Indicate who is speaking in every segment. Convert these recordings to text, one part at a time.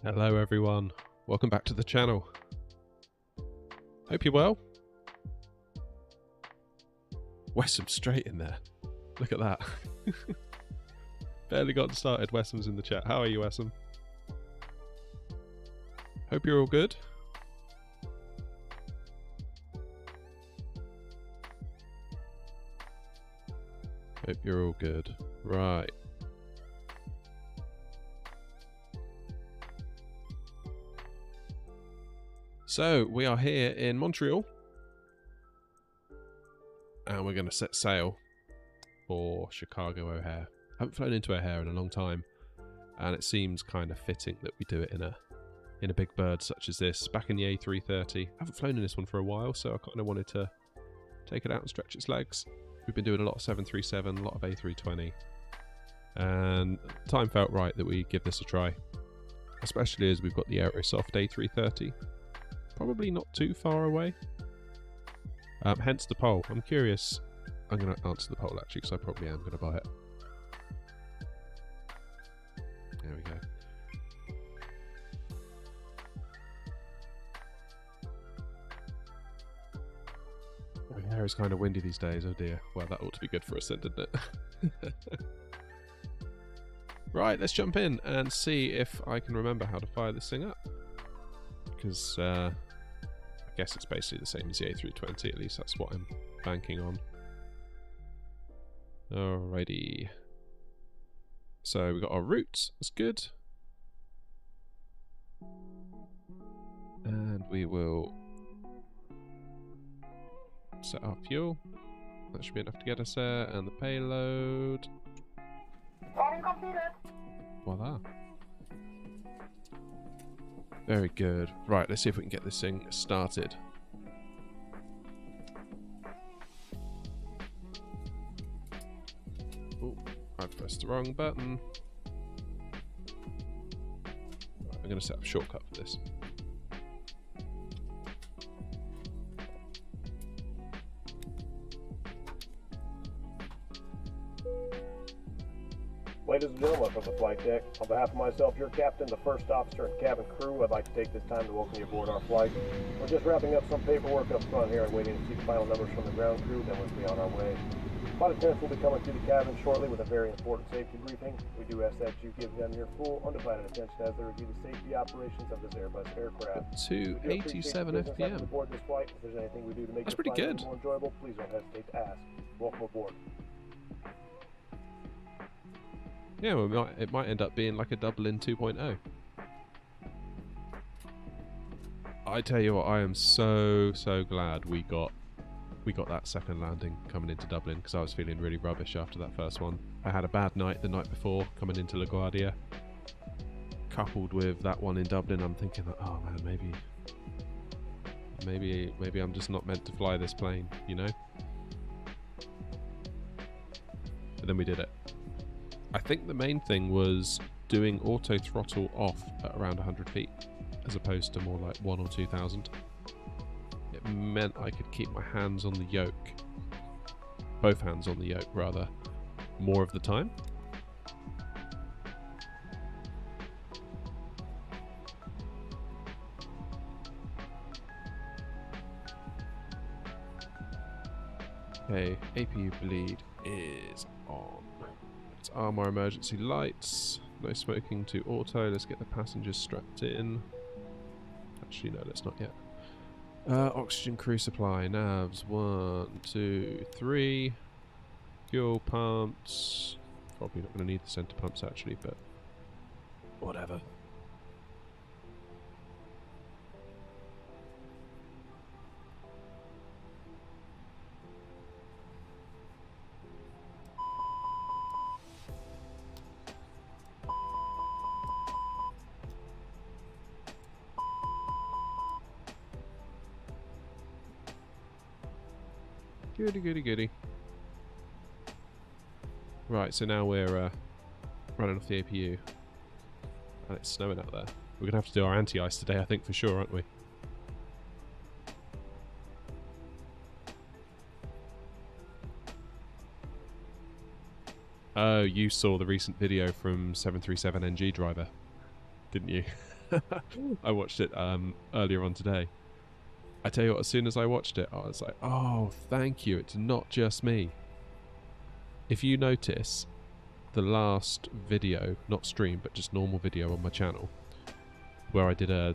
Speaker 1: Hello everyone, welcome back to the channel. Hope you're well. Wessam straight in there. Look at that. Barely gotten started. Wessam's in the chat. How are you, Wessam? Hope you're all good. Hope you're all good. Right. So, we are here in Montreal. And we're going to set sail for Chicago O'Hare. I haven't flown into O'Hare in a long time. And it seems kind of fitting that we do it in a big bird such as this. Back in the A330. I haven't flown in this one for a while, so I kind of wanted to take it out and stretch its legs. We've been doing a lot of 737, a lot of A320. And time felt right that we give this a try. Especially as we've got the Aerosoft A330. Probably not too far away. Hence the poll. I'm curious. I'm going to answer the poll actually because I probably am going to buy it. There we go. My hair is kind of windy these days. Oh dear. Well, that ought to be good for us then, didn't it? Right, let's jump in and see if I can remember how to fire this thing up. Because I guess it's basically the same as the A320, at least that's what I'm banking on. Alrighty. So we got our route, that's good. And we will set our fuel. That should be enough to get us there, and the payload. Voila. Very good. Right, let's see if we can get this thing started. Oh, I pressed the wrong button. Right, I'm going to set up a shortcut for this.
Speaker 2: Ladies and gentlemen from the flight deck, on behalf of myself, your captain, the first officer, and cabin crew, I'd like to take this time to welcome you aboard our flight. We're just wrapping up some paperwork up front here and waiting to see the final numbers from the ground crew, then we'll be on our way. Flight attendants will be coming through the cabin shortly with a very important safety briefing. We do ask that you give them your full, undivided attention as they review the safety operations of this Airbus aircraft.
Speaker 1: 287 FPM.
Speaker 2: Aboard this flight. If there's anything we do to make
Speaker 1: That's
Speaker 2: this
Speaker 1: pretty
Speaker 2: flight
Speaker 1: good.
Speaker 2: more enjoyable, please don't hesitate to ask. Welcome aboard.
Speaker 1: Yeah, well, it might end up being like a double in 2.0. I tell you what, I am so glad we got that second landing coming into Dublin, because I was feeling really rubbish after that first one. I had a bad night the night before coming into LaGuardia. Coupled with that one in Dublin, I'm thinking, oh man, maybe I'm just not meant to fly this plane, you know? But then we did it. I think the main thing was doing auto throttle off at around 100 feet, as opposed to more like 1,000 or 2,000. It meant I could keep my hands on the yoke, both hands on the yoke rather, more of the time. Okay, APU bleed is on. Let's arm our emergency lights. No smoking to auto. Let's get the passengers strapped in. Actually, no, let's not yet. Oxygen crew supply. Navs. 1, 2, 3. Fuel pumps. Probably not going to need the center pumps actually, but whatever. Goody. Right, so now we're running off the APU. And it's snowing out there. We're going to have to do our anti-ice today, I think, for sure, aren't we? Oh, you saw the recent video from 737NG driver, didn't you? I watched it earlier on today. I tell you what, as soon as I watched it, I was like, oh, thank you. It's not just me. If you notice, the last video, not stream, but just normal video on my channel, where I did a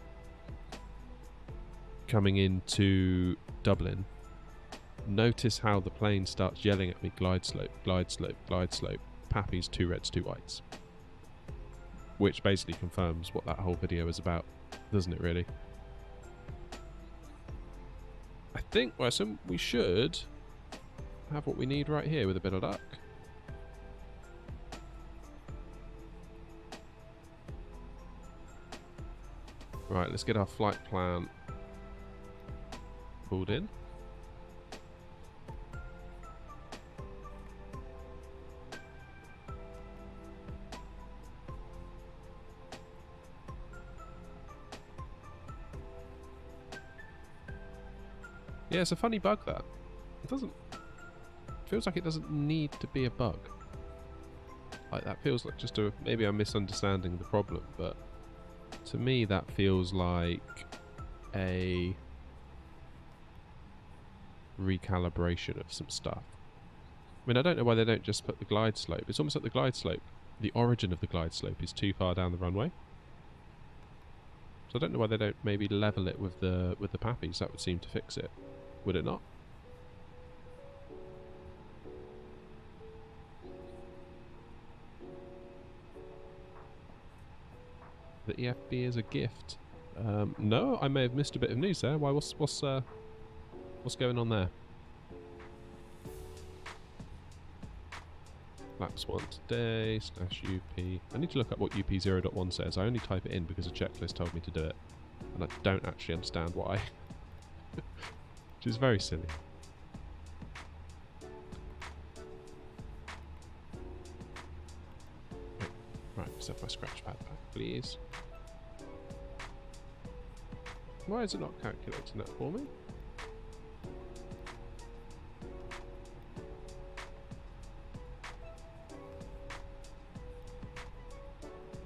Speaker 1: coming into Dublin, notice how the plane starts yelling at me, glide slope, glide slope, glide slope, Pappy's 2 reds, 2 whites. Which basically confirms what that whole video is about, doesn't it really? I think, well, so we should have what we need right here with a bit of luck. Right, let's get our flight plan pulled in. Yeah, it's a funny bug that. It doesn't... feels like it doesn't need to be a bug. Like, that feels like just a... maybe I'm misunderstanding the problem, but to me that feels like a recalibration of some stuff. I mean, I don't know why they don't just put the glide slope. It's almost like the glide slope, the origin of the glide slope is too far down the runway. So I don't know why they don't maybe level it with the Pappies. That would seem to fix it. Would it not? The EFB is a gift. No, I may have missed a bit of news there. Why? What's going on there? Laps 1 today, /UP. I need to look up what UP 0.1 says. I only type it in because a checklist told me to do it. And I don't actually understand why. Which is very silly. Right, set my scratch pad back, please. Why is it not calculating that for me?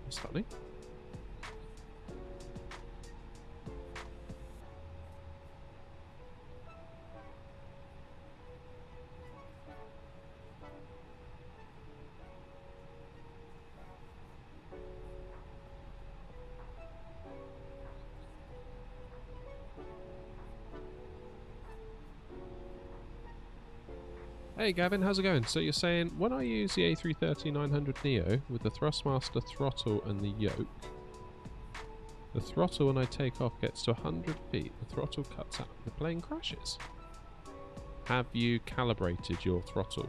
Speaker 1: That's funny. Hey Gavin, how's it going? So you're saying, when I use the A330-900 Neo with the Thrustmaster throttle and the yoke, the throttle when I take off gets to 100 feet, the throttle cuts out, the plane crashes. Have you calibrated your throttle?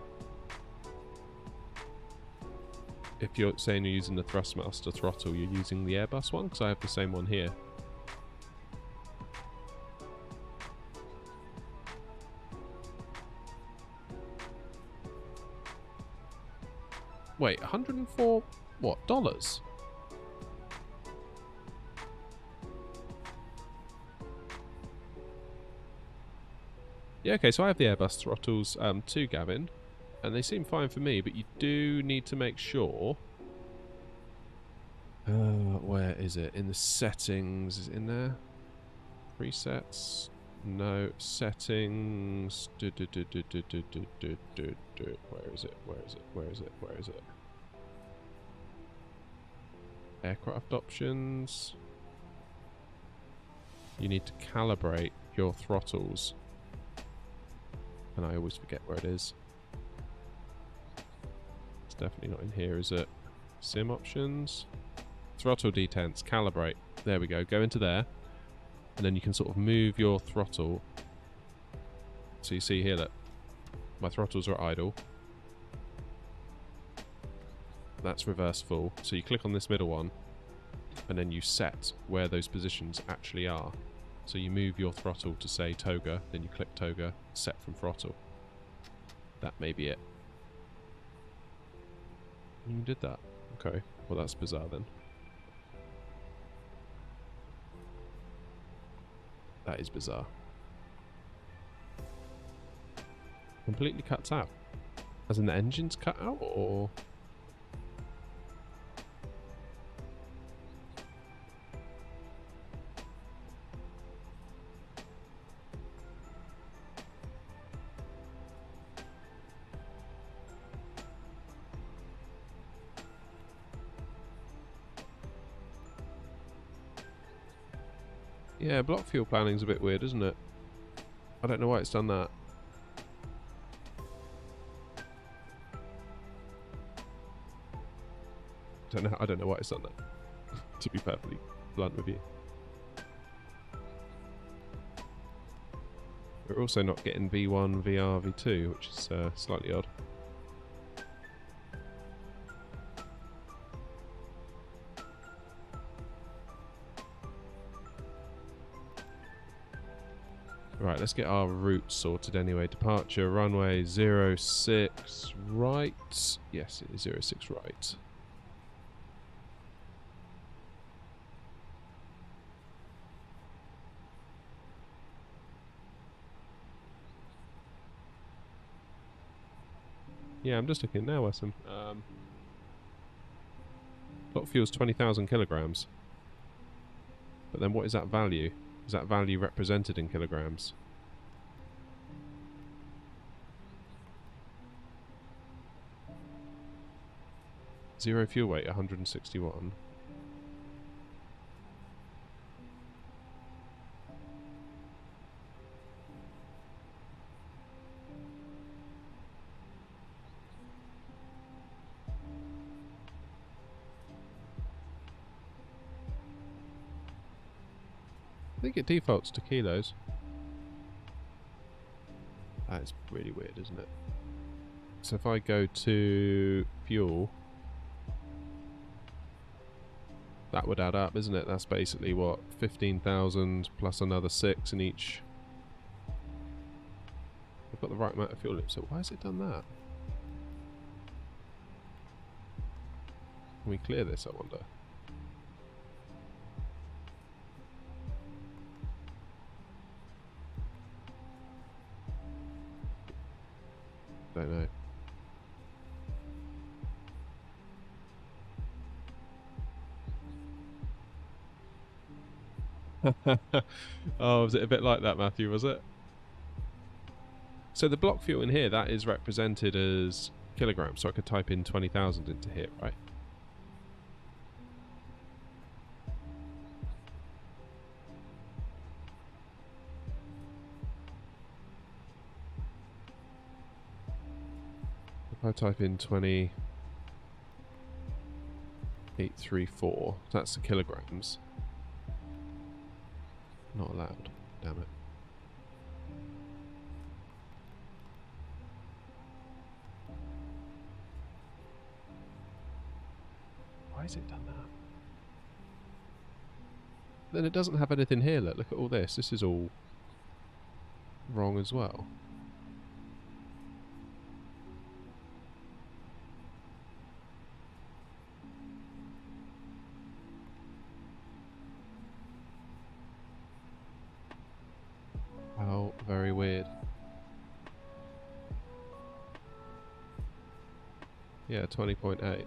Speaker 1: If you're saying you're using the Thrustmaster throttle, you're using the Airbus one? Because I have the same one here. Wait, 104 what, dollars? Yeah, okay, so I have the Airbus throttles too, Gavin, and they seem fine for me, but you do need to make sure... where is it? In the settings, is it in there? Presets? No, settings... Where is it? Where is it? Where is it? Where is it? Aircraft options. You need to calibrate your throttles. And I always forget where it is. It's definitely not in here, is it? Sim options. Throttle detents. Calibrate. There we go. Go into there. And then you can sort of move your throttle. So you see here that my throttles are idle. That's reverse full. So you click on this middle one, and then you set where those positions actually are. So you move your throttle to say toga, then you click toga, set from throttle. That may be it. You did that. Okay. Well, that's bizarre then. That is bizarre. Completely cuts out. As in the engine's cut out, or... Yeah, block fuel planning's a bit weird, isn't it? I don't know why it's done that. I don't know why it's done that. To be perfectly blunt with you. We're also not getting V1, VR, V2, which is slightly odd. Right, let's get our route sorted anyway. Departure, runway 06 right. Yes, it is 06 right. Yeah, I'm just looking now, Wesson. Block fuel's 20,000 kilograms. But then what is that value? Is that value represented in kilograms? Zero fuel weight, 161. I think it defaults to kilos. That is really weird, isn't it? So if I go to fuel, that would add up, isn't it? That's basically what, 15,000 plus another 6 in each. I've got the right amount of fuel in it, so why has it done that? Can we clear this, I wonder? Don't know. Oh, was it a bit like that, Matthew, was it? So the block fuel in here, that is represented as kilograms, so I could type in 20,000 into here, right? If I type in 20,834, that's the kilograms. Not allowed. Damn it. Why has it done that? Then it doesn't have anything here. Look at all this. This is all wrong as well. Oh, very weird. Yeah, 20.8.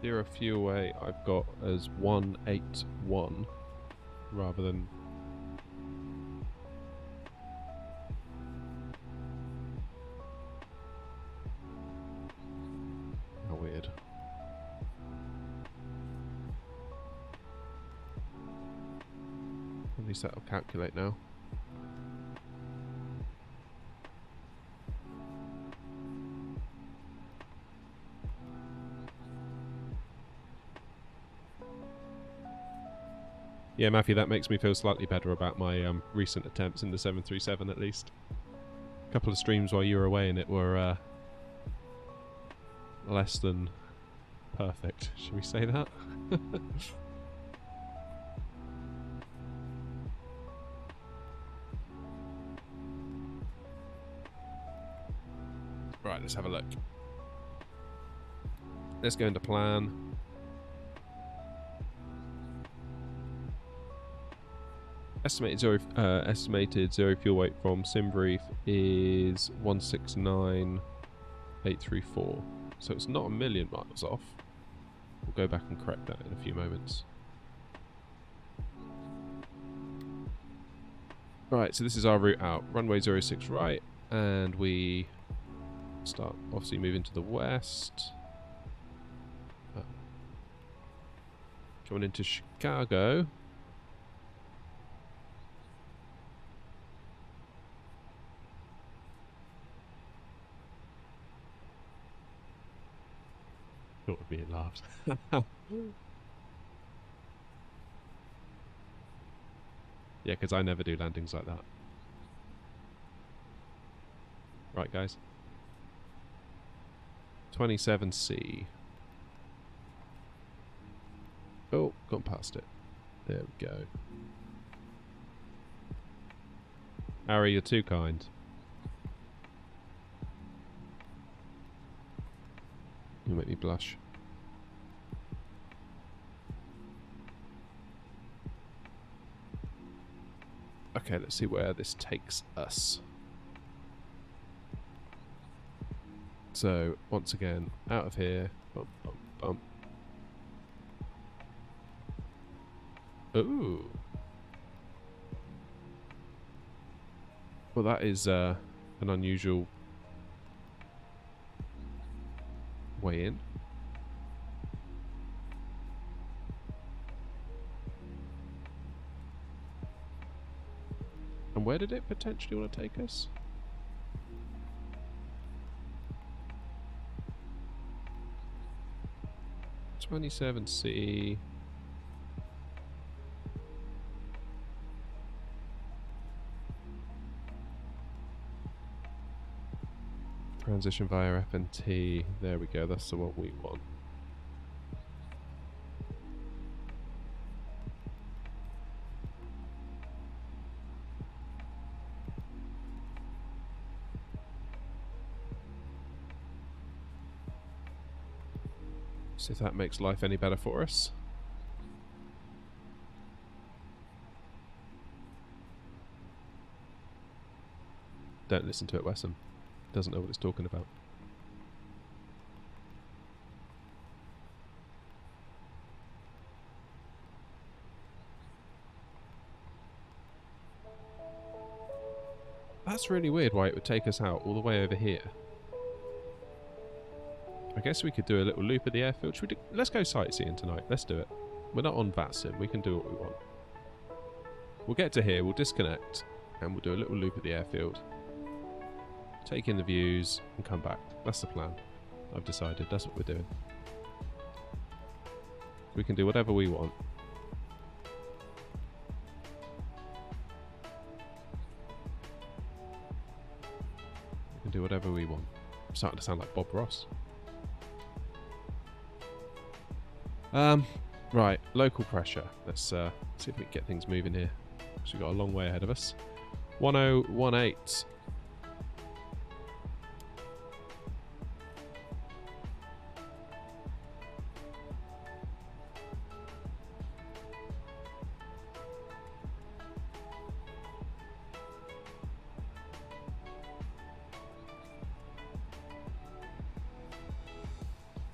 Speaker 1: Zero fuel weight I've got as 181 rather than weird. At least that'll calculate now. Yeah, Matthew, that makes me feel slightly better about my recent attempts in the 737 at least. A couple of streams while you were away and it were less than perfect. Should we say that? Right, let's have a look. Let's go into plan. Estimated zero fuel weight from SimBrief is 169,834. So it's not a million miles off. We'll go back and correct that in a few moments. Right, so this is our route out. Runway 06 right, and we start obviously moving to the west. Going into Chicago. Thought would be it laughs. Yeah, because I never do landings like that. Right, guys. 27C. Oh, gone past it. There we go. Harry, you're too kind. You make me blush. Okay, let's see where this takes us. So, once again, out of here. Bump, bump, bump. Ooh. Well, that is an unusual way in. And where did it potentially want to take us? (27C). Transition via FNT. There we go. That's the one we want. See if that makes life any better for us. Don't listen to it, Wesson. Doesn't know what it's talking about. That's really weird why it would take us out all the way over here. I guess we could do a little loop at the airfield. Should we do, let's go sightseeing tonight. Let's do it. We're not on VATSIM. We can do what we want. We'll get to here. We'll disconnect. And we'll do a little loop at the airfield. Take in the views and come back. That's the plan. I've decided. That's what we're doing. We can do whatever we want. We can do whatever we want. I'm starting to sound like Bob Ross. Right, local pressure. Let's see if we can get things moving here. So we've got a long way ahead of us. 1018.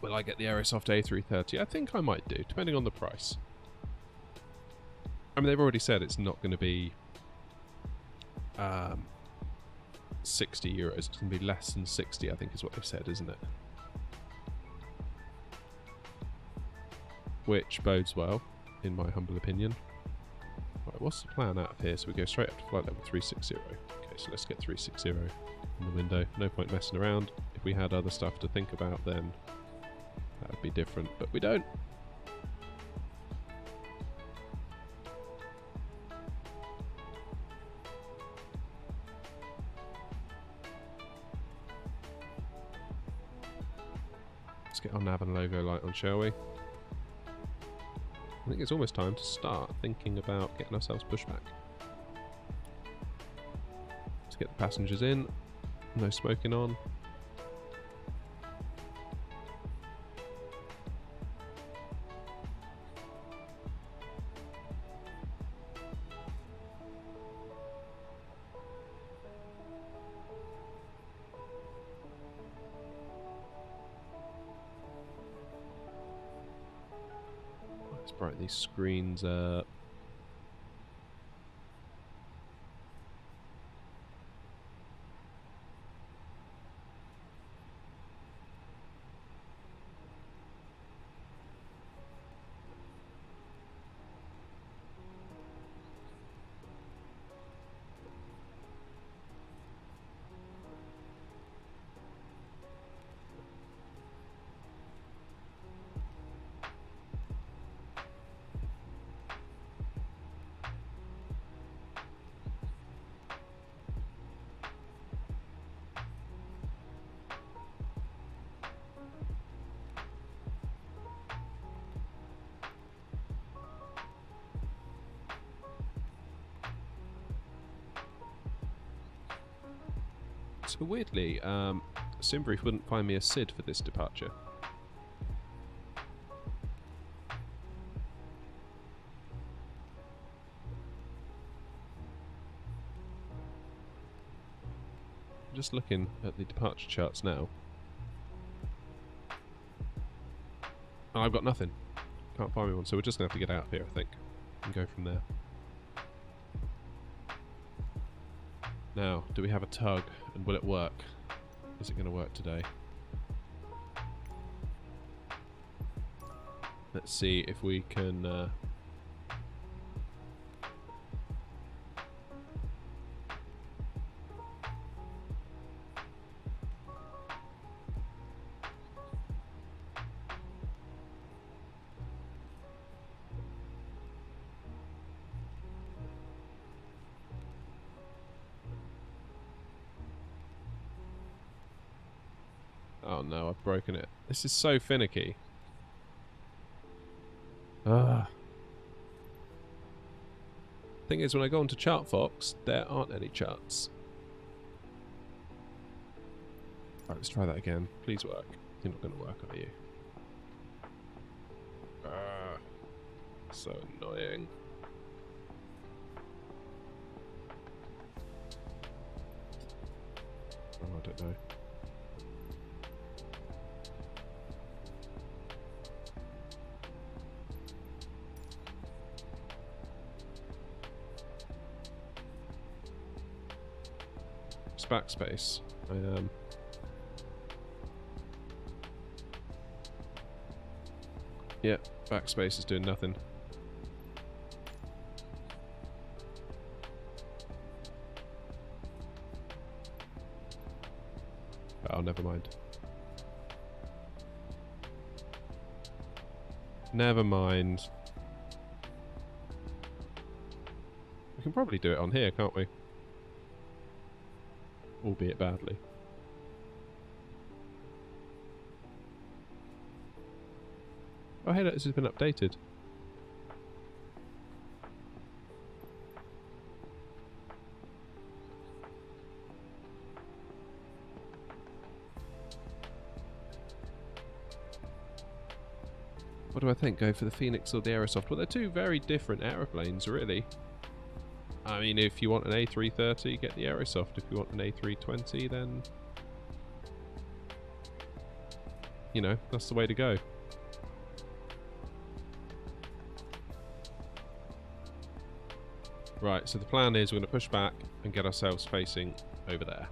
Speaker 1: Will I get the Aerosoft A330? I think I might do, depending on the price. I mean, they've already said it's not going to be 60 euros. It's going to be less than 60, I think is what they've said, isn't it? Which bodes well, in my humble opinion. Right, what's the plan out of here? So we go straight up to flight level 360. Okay, so let's get 360 in the window. No point messing around. If we had other stuff to think about, then that would be different, but we don't. Let's get our nav and logo light on, shall we? I think it's almost time to start thinking about getting ourselves pushback. Let's get the passengers in. No smoking on. Let's brighten these screens up. But weirdly, Simbrief wouldn't find me a SID for this departure. I'm just looking at the departure charts now. Oh, I've got nothing. Can't find me one, so we're just going to have to get out of here, I think, and go from there. Now, do we have a tug, and will it work? Is it going to work today? Let's see if we can... Oh no, I've broken it. This is so finicky. Thing is, when I go onto ChartFox, there aren't any charts. Alright, let's try that again. Please work. You're not going to work, are you? So annoying. Oh, I don't know. Backspace. Yeah, backspace is doing nothing. Oh, never mind. Never mind. We can probably do it on here, can't we? Albeit badly. Oh hey, look, this has been updated. What do I think? Go for the Phoenix or the Aerosoft? Well, they're two very different aeroplanes, really. I mean, if you want an A330, get the Aerosoft. If you want an A320, then... you know, that's the way to go. Right, so the plan is we're going to push back and get ourselves facing over there.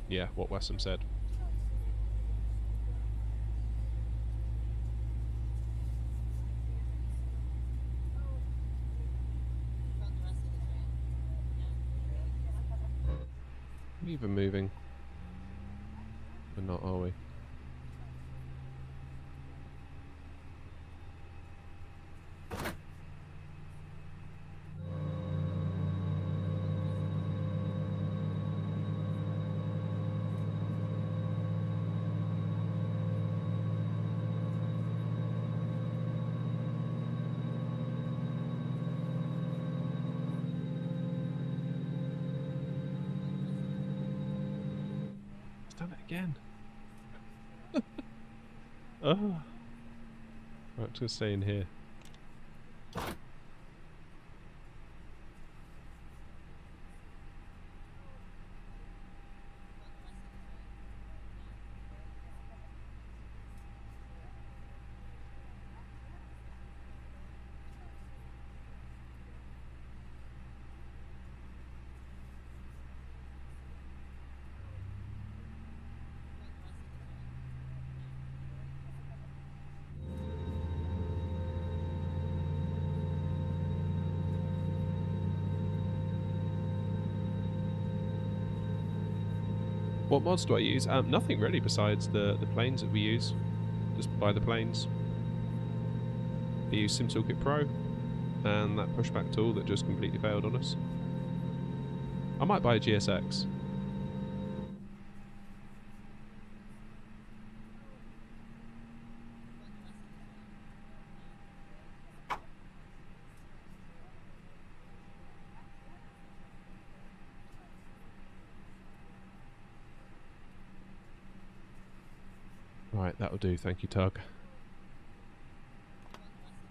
Speaker 1: Yeah, what Wessam said. Are we even moving? We're not, are we? Again. Oh. Right, I'm just gonna stay in here. What mods do I use? Nothing really besides the planes that we use. Just buy the planes. I used Sim Toolkit Pro and that pushback tool that just completely failed on us. I might buy a GSX. Right, that'll do. Thank you, Tug.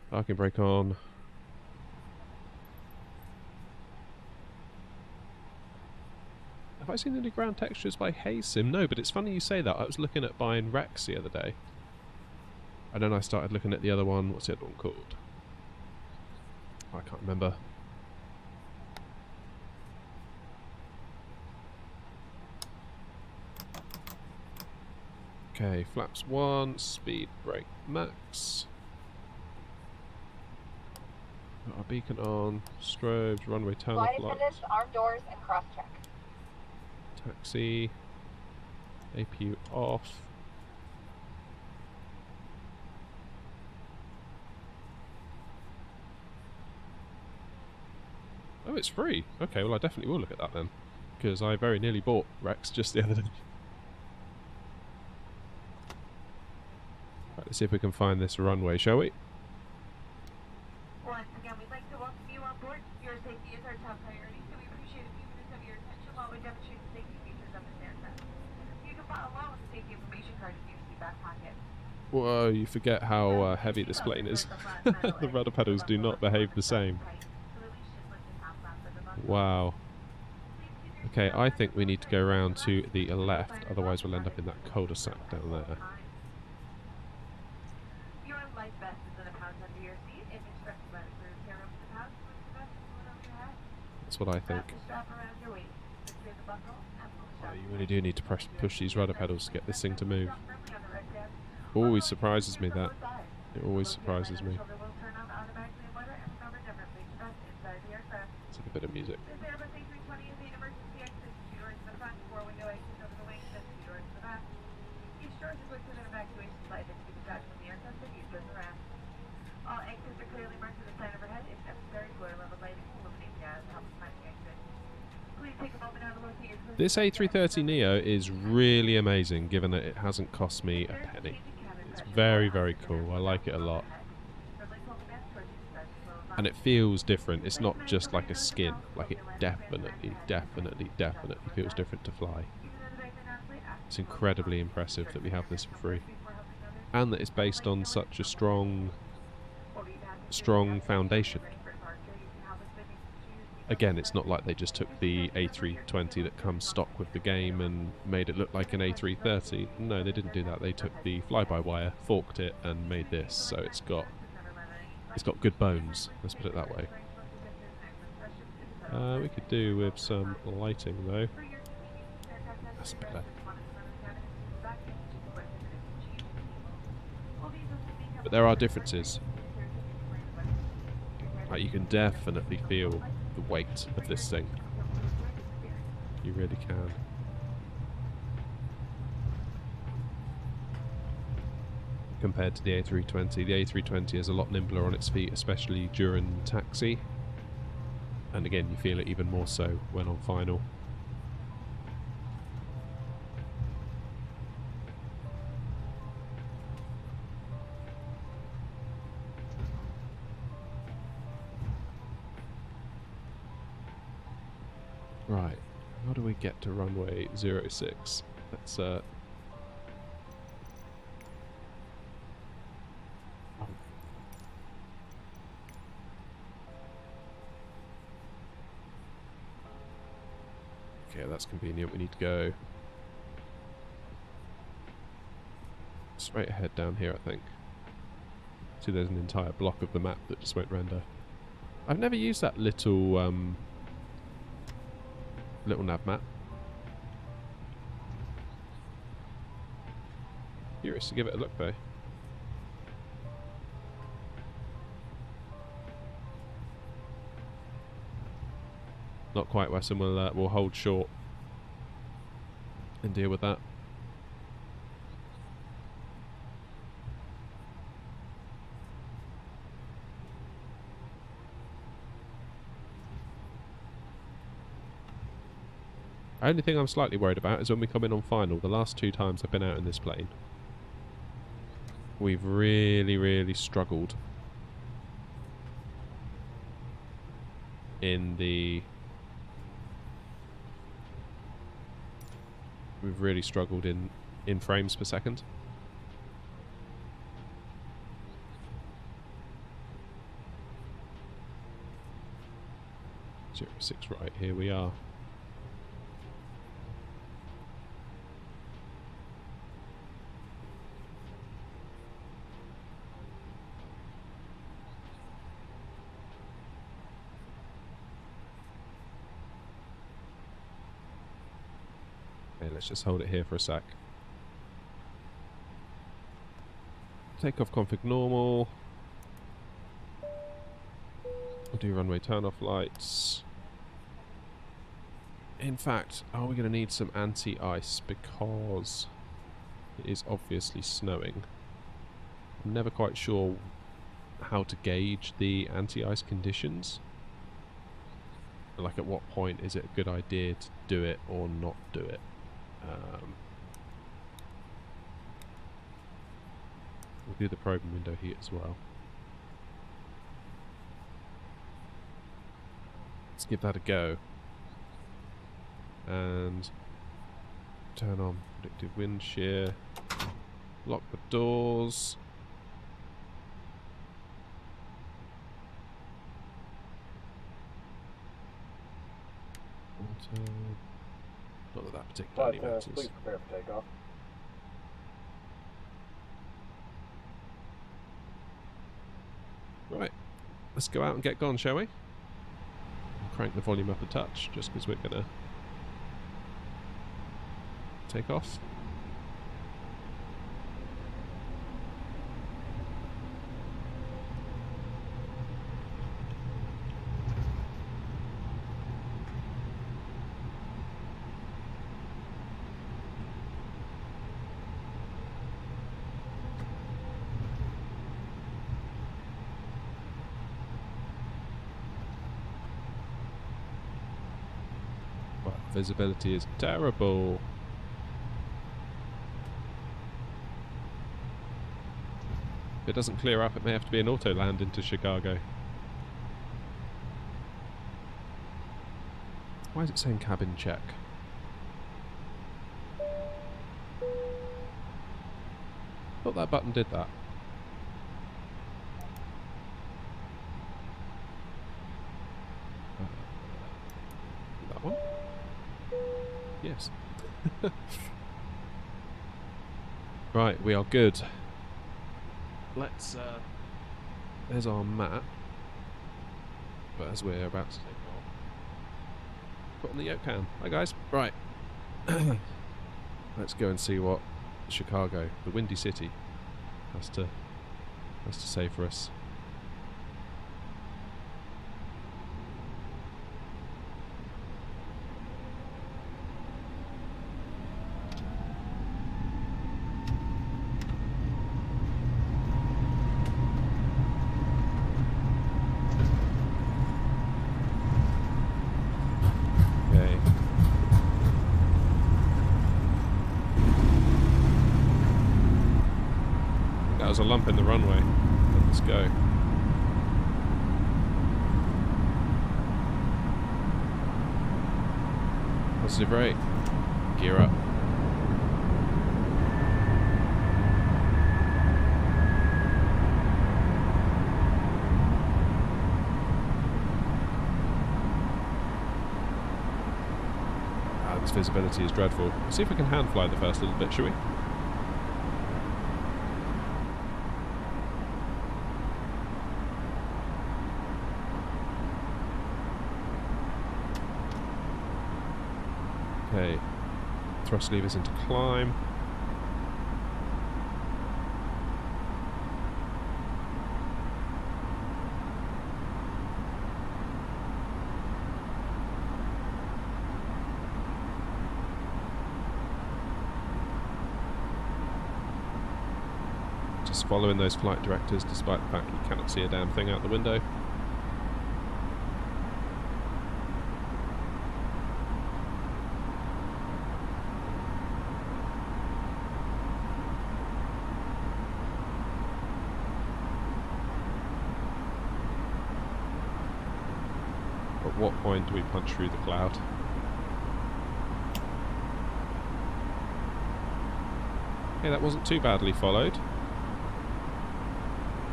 Speaker 1: Parking brake on. Have I seen any ground textures by HeySim? No, but it's funny you say that. I was looking at buying Rex the other day. And then I started looking at the other one. What's the other one called? I can't remember. Okay, flaps 1, speed brake max. Got our beacon on, strobes, runway turn off lights.
Speaker 3: Arm doors and cross check.
Speaker 1: Taxi, APU off. Oh, it's free. Okay, well I definitely will look at that then, because I very nearly bought Rex just the other day. Right, let's see if we can find this runway, shall we?
Speaker 3: Once again, we'd like to welcome you on board. Your safety is our top priority, so we appreciate a few minutes of your attention while we demonstrate the safety features of this aircraft. You can follow along with the safety information card in your seat back pocket.
Speaker 1: Whoa, you forget how heavy this plane is. The rudder pedals do not behave the same. Wow. Okay, I think we need to go around to the left, otherwise we'll end up in that cul-de-sac down there. That's what I think. Oh, you really do need to push these rudder pedals to get this thing to move. Always surprises me that. It always surprises me. Let's have a bit of music. This A330 Neo is really amazing, given that it hasn't cost me a penny. It's very, very cool. I like it a lot. And it feels different. It's not just like a skin. Like, it definitely feels different to fly. It's incredibly impressive that we have this for free. And that it's based on such a strong foundation. Again, it's not like they just took the A320 that comes stock with the game and made it look like an A330. No, they didn't do that. They took the fly-by-wire, forked it, and made this. So it's got good bones. Let's put it that way. We could do with some lighting though. That's better. But there are differences. Like, you can definitely feel the weight of this thing. You really can. Compared to the A320. The A320 is a lot nimbler on its feet, especially during taxi. And again, you feel it even more so when on final. Right, how do we get to runway 06? Let's okay, that's convenient. We need to go straight ahead down here, I think. See, there's an entire block of the map that just won't render. I've never used that little nav map. Curious to give it a look though. Not quite, Wesson. We'll hold short and deal with that. Only thing I'm slightly worried about is when we come in on final. The last 2 times I've been out in this plane, we've really struggled in the... We've really struggled in frames per second. 06 right, here we are. Okay, let's just hold it here for a sec. Takeoff config normal. We'll do runway turn-off lights. In fact, are we going to need some anti-ice because it is obviously snowing? I'm never quite sure how to gauge the anti-ice conditions. Like, at what point is it a good idea to do it or not do it? We'll do the probing window heat as well. Let's give that a go. And turn on predictive wind shear. Lock the doors. Auto. Not that particularly matters.
Speaker 2: Please prepare for takeoff.
Speaker 1: Right, let's go out and get gone, shall we? Crank the volume up a touch, just because we're gonna take off. Visibility is terrible. If it doesn't clear up, it may have to be an auto land into Chicago. Why is it saying cabin check? Thought that button did that. That one? Yes. Right, we are good. Let's, there's our map. But as we're about to take off, put on the yoke cam. Hi guys. Right. Let's go and see what Chicago, the Windy City, has to say for us. A lump in the runway. Let's go. Positive rate. Gear up. This visibility is dreadful. Let's see if we can hand fly the first little bit, shall we? Okay, thrust levers into climb. Just following those flight directors despite the fact we cannot see a damn thing out the window. at what point do we punch through the cloud. Okay, that wasn't too badly followed,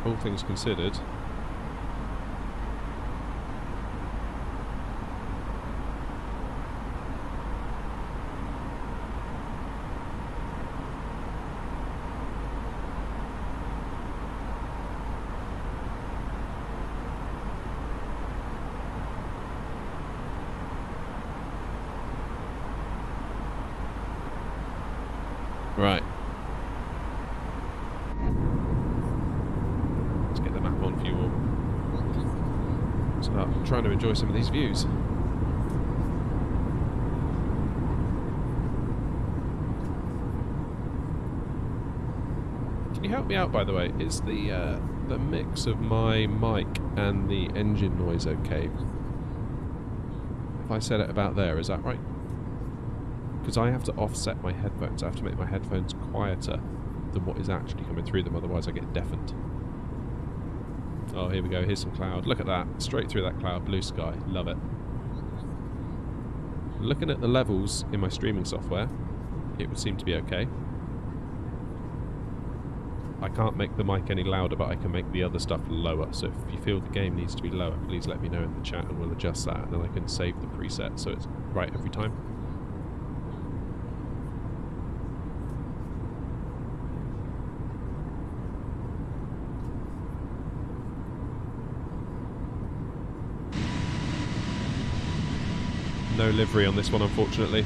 Speaker 1: all things considered. Right. Let's get the map on for you all. Start trying to enjoy some of these views. Can you help me out, by the way? Is the mix of my mic and the engine noise okay? If I set it about there, is that right? Because I have to offset my headphones. I have to make my headphones quieter than what is actually coming through them, otherwise I get deafened. Oh, here we go. Here's some cloud. Look at that. Straight through that cloud. Blue sky. Love it. Looking at the levels in my streaming software, it would seem to be okay. I can't make the mic any louder, but I can make the other stuff lower. So if you feel the game needs to be lower, please let me know in the chat and we'll adjust that, and then I can save the preset so it's right every time. No livery on this one, unfortunately.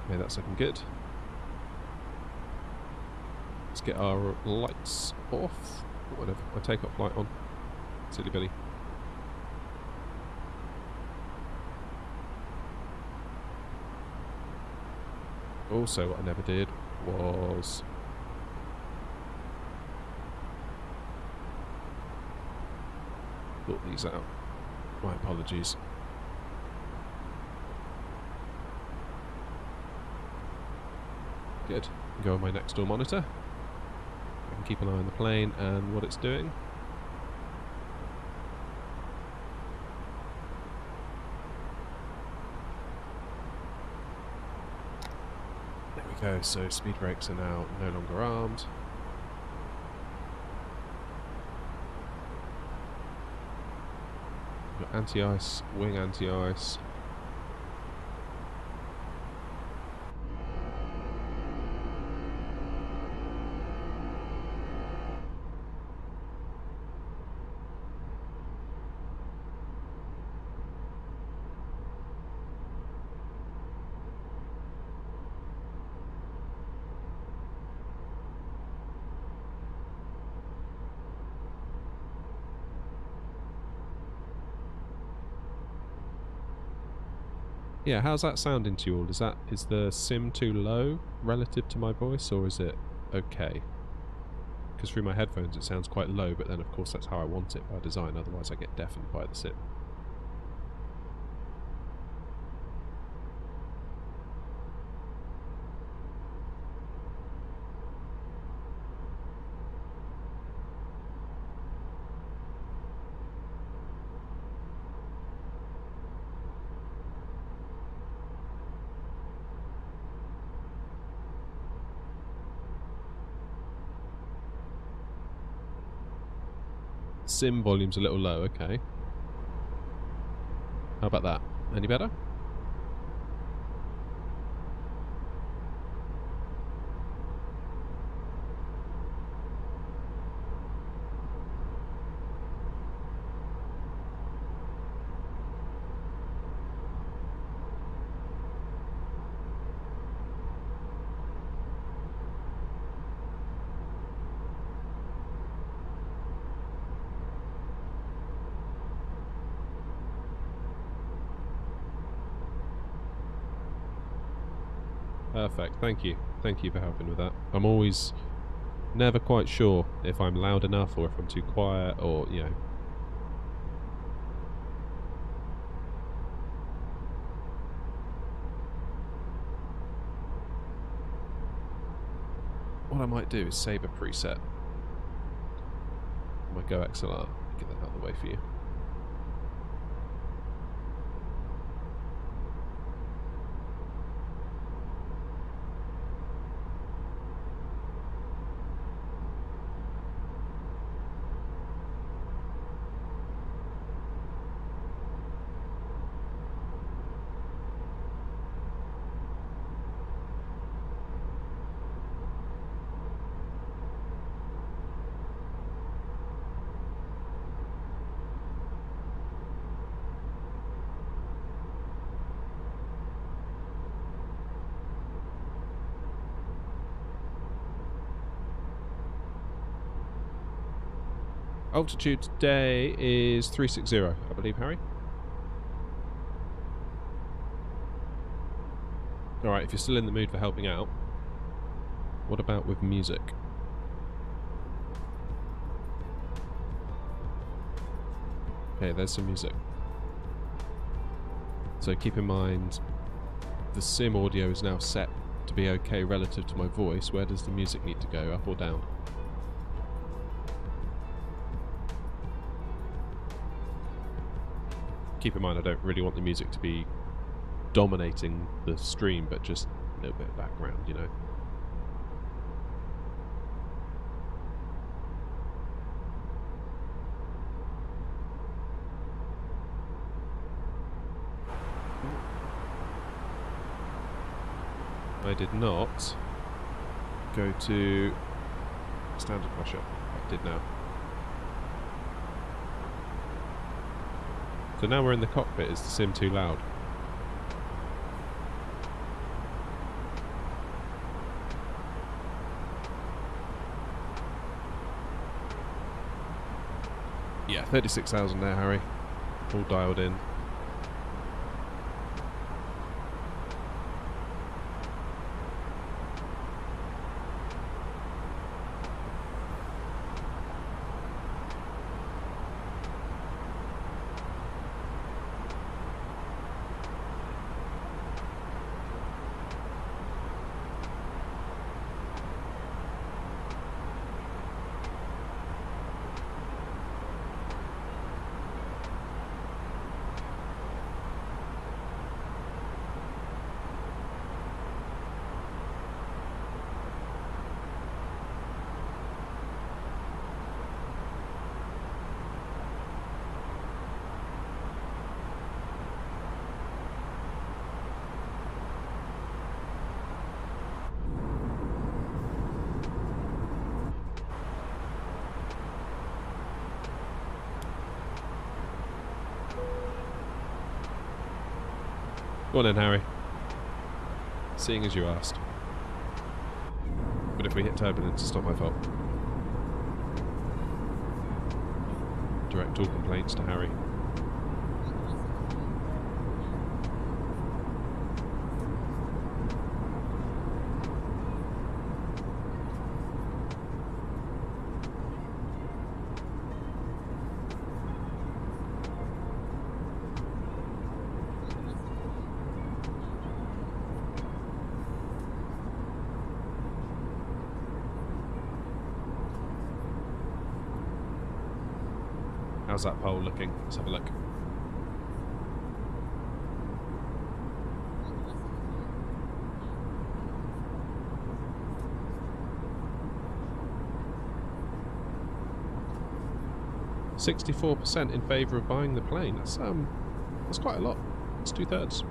Speaker 1: Okay, that's looking good. Let's get our lights off. Or whatever. My takeoff light on. Silly Billy. Also, what I never did was sort these out. My apologies. Good. Go on my next door monitor. I can keep an eye on the plane and what it's doing. Go, so speed brakes are now no longer armed. We've got anti-ice, wing anti-ice. Yeah, how's that sounding to you all? Is the sim too low relative to my voice, or is it okay? Because through my headphones it sounds quite low, but then of course that's how I want it by design, otherwise I get deafened by the sim. Sim volume's a little low, okay. How about that? Any better? Perfect, thank you. Thank you for helping with that. I'm always never quite sure if I'm loud enough or if I'm too quiet or, you know. I might do is save a preset. My Go XLR. Get that out of the way for you. Altitude today is 360, I believe, Harry. Alright, if you're still in the mood for helping out, what about with music? Okay, there's some music. So keep in mind, the sim audio is now set to be okay relative to my voice. Where does the music need to go, up or down? Keep in mind, I don't really want the music to be dominating the stream, but just a little bit of background, you know. I did not go to standard pressure. I did now. So now we're in the cockpit. Is the sim too loud? Yeah, 36,000 there, Harry. All dialed in. Go on then, Harry. Seeing as you asked. But if we hit turbulence, it's not my fault. Direct all complaints to Harry. How's that pole looking? Let's have a look. %64% in favour of buying the plane. That's quite a lot. It's 2/3.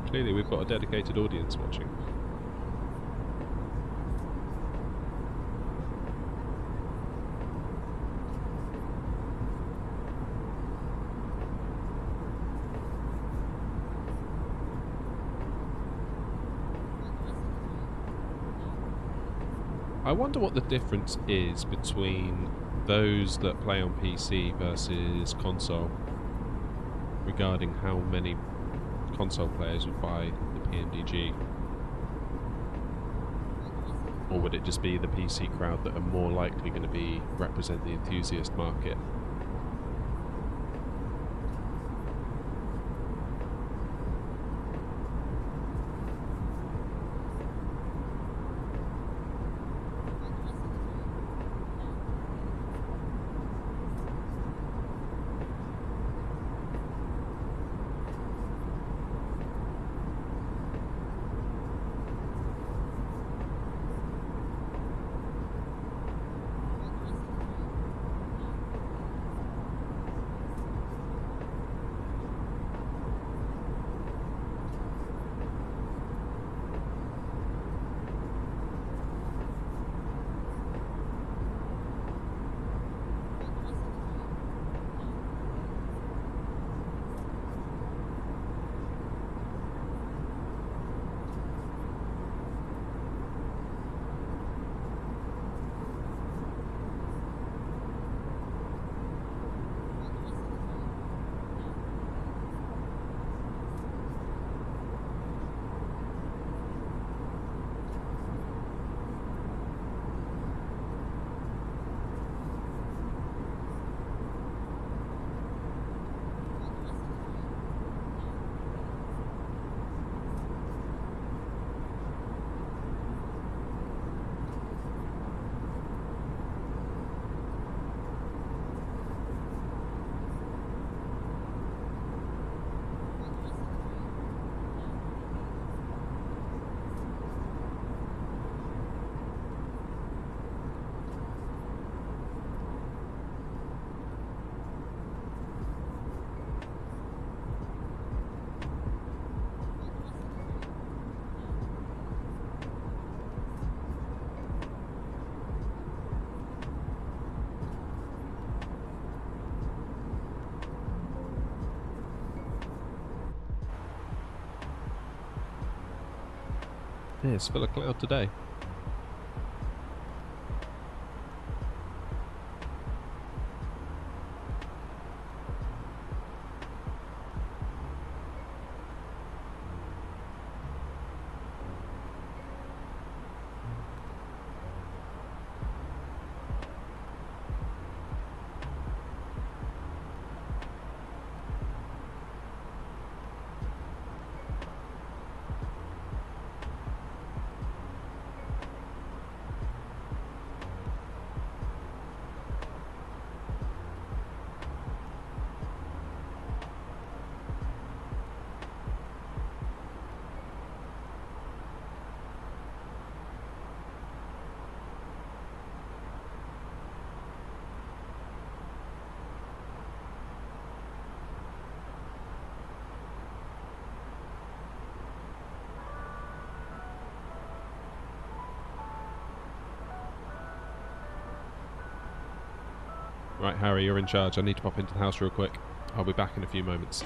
Speaker 1: Clearly we've got a dedicated audience watching. I wonder what the difference is between those that play on PC versus console regarding how many console players would buy the PMDG. Or would it just be the PC crowd that are more likely going to represent the enthusiast market? Yeah, it's full of cloud today. Right, Harry, you're in charge. I need to pop into the house real quick. I'll be back in a few moments.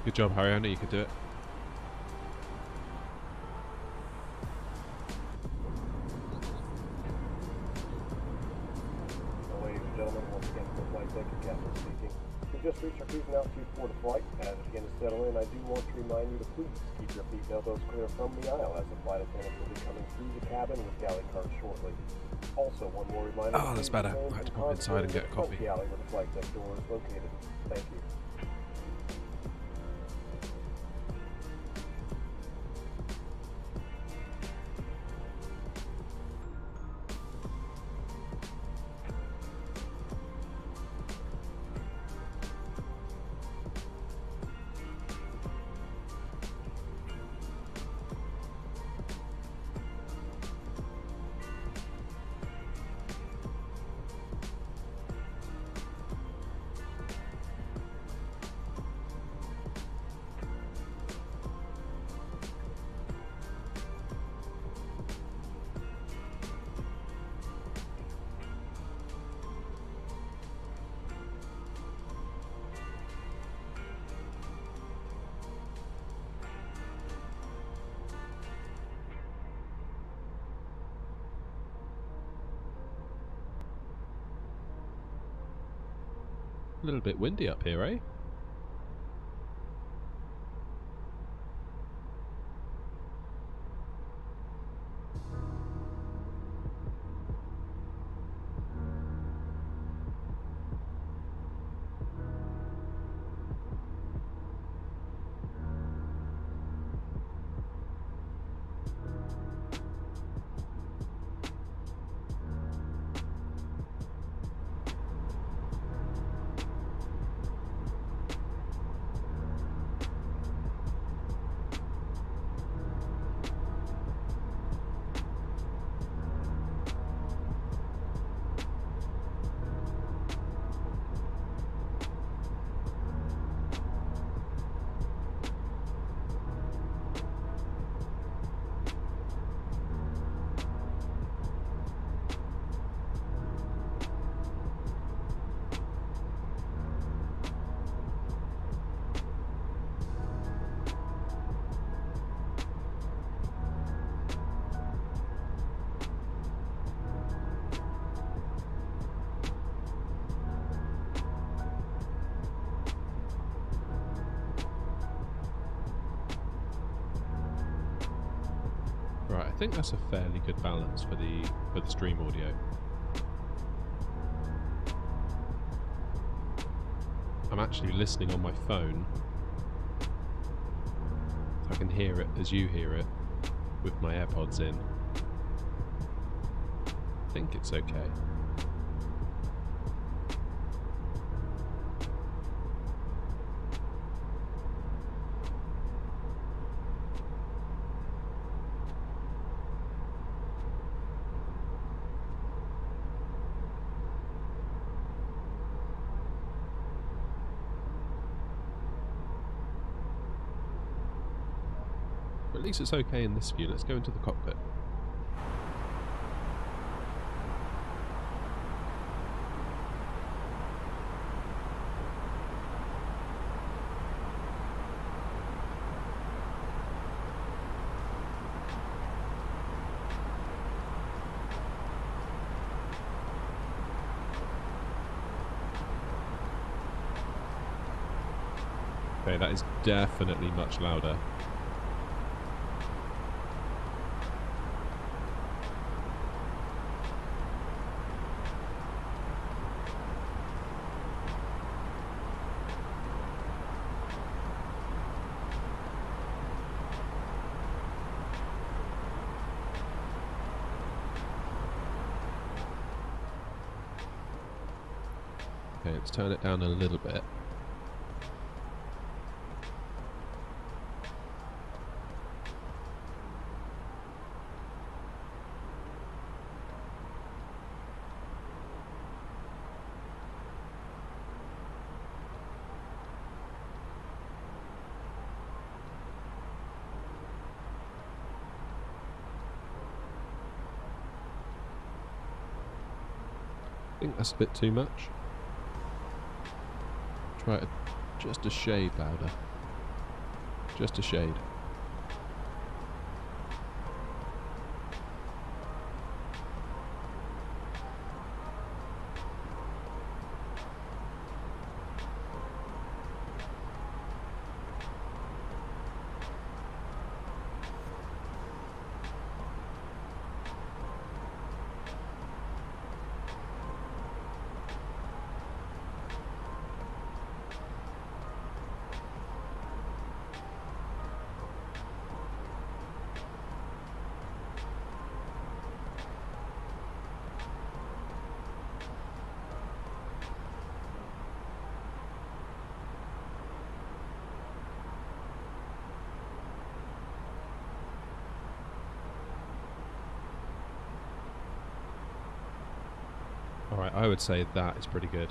Speaker 1: Good job, Harry. I knew you could do it.
Speaker 2: Seasonic S12iii, captain speaking. We've just reached our cruising altitude for the flight. As we begin to settle in, I do want to remind you to please keep your feet and elbows clear from the aisle, as the flight attendants will be coming through the cabin with galley cars shortly. Also, one more reminder.
Speaker 1: Oh, that's better. I had to pop inside and get a coffee.
Speaker 2: Galley where the flight deck door is located. Thank you.
Speaker 1: A little bit windy up here, eh? Right, I think that's a fairly good balance for the stream audio. I'm actually listening on my phone, so I can hear it as you hear it with my AirPods in. I think it's okay. But at least it's okay in this view. Let's go into the cockpit. Okay, that is definitely much louder. Okay, let's turn it down a little bit. I think that's a bit too much. Try it just a shade louder. Just a shade. I would say that is pretty good.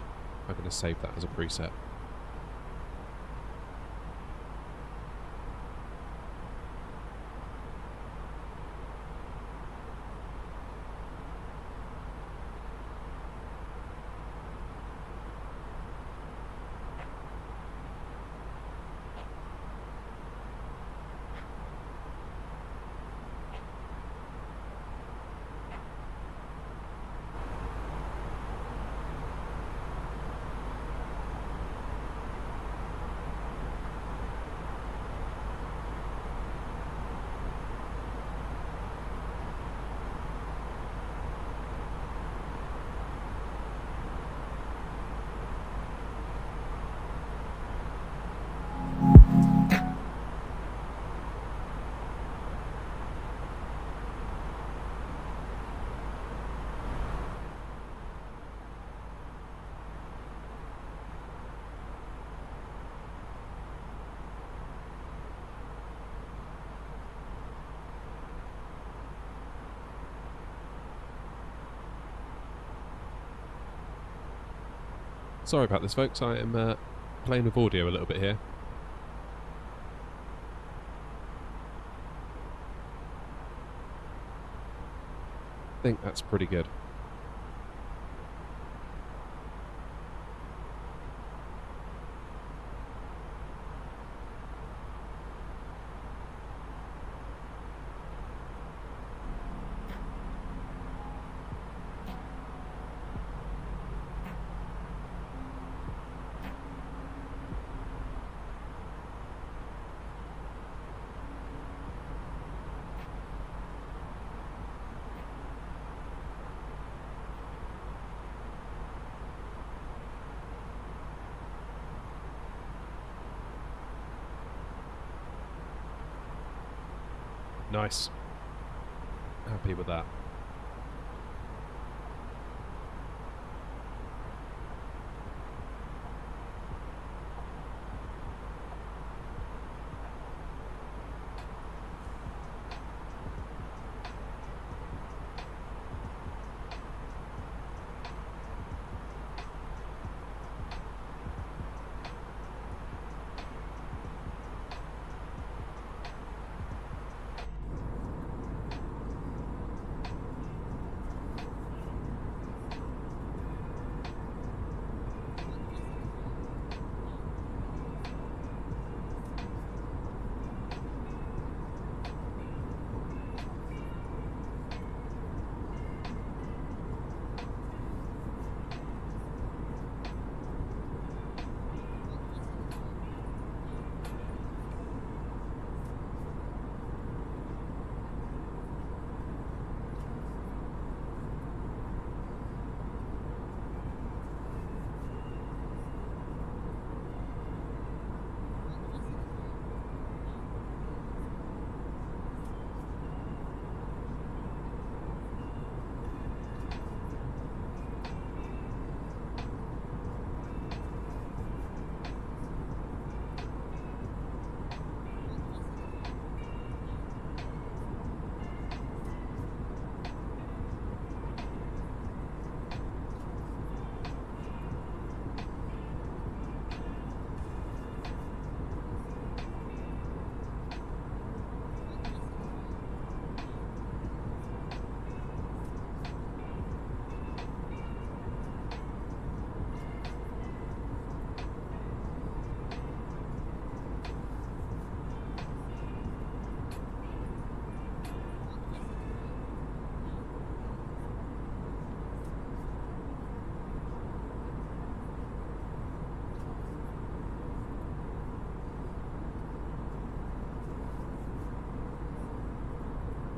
Speaker 1: I'm going to save that as a preset. Sorry about this, folks. I am playing with audio a little bit here. I think that's pretty good. Nice. Happy with that.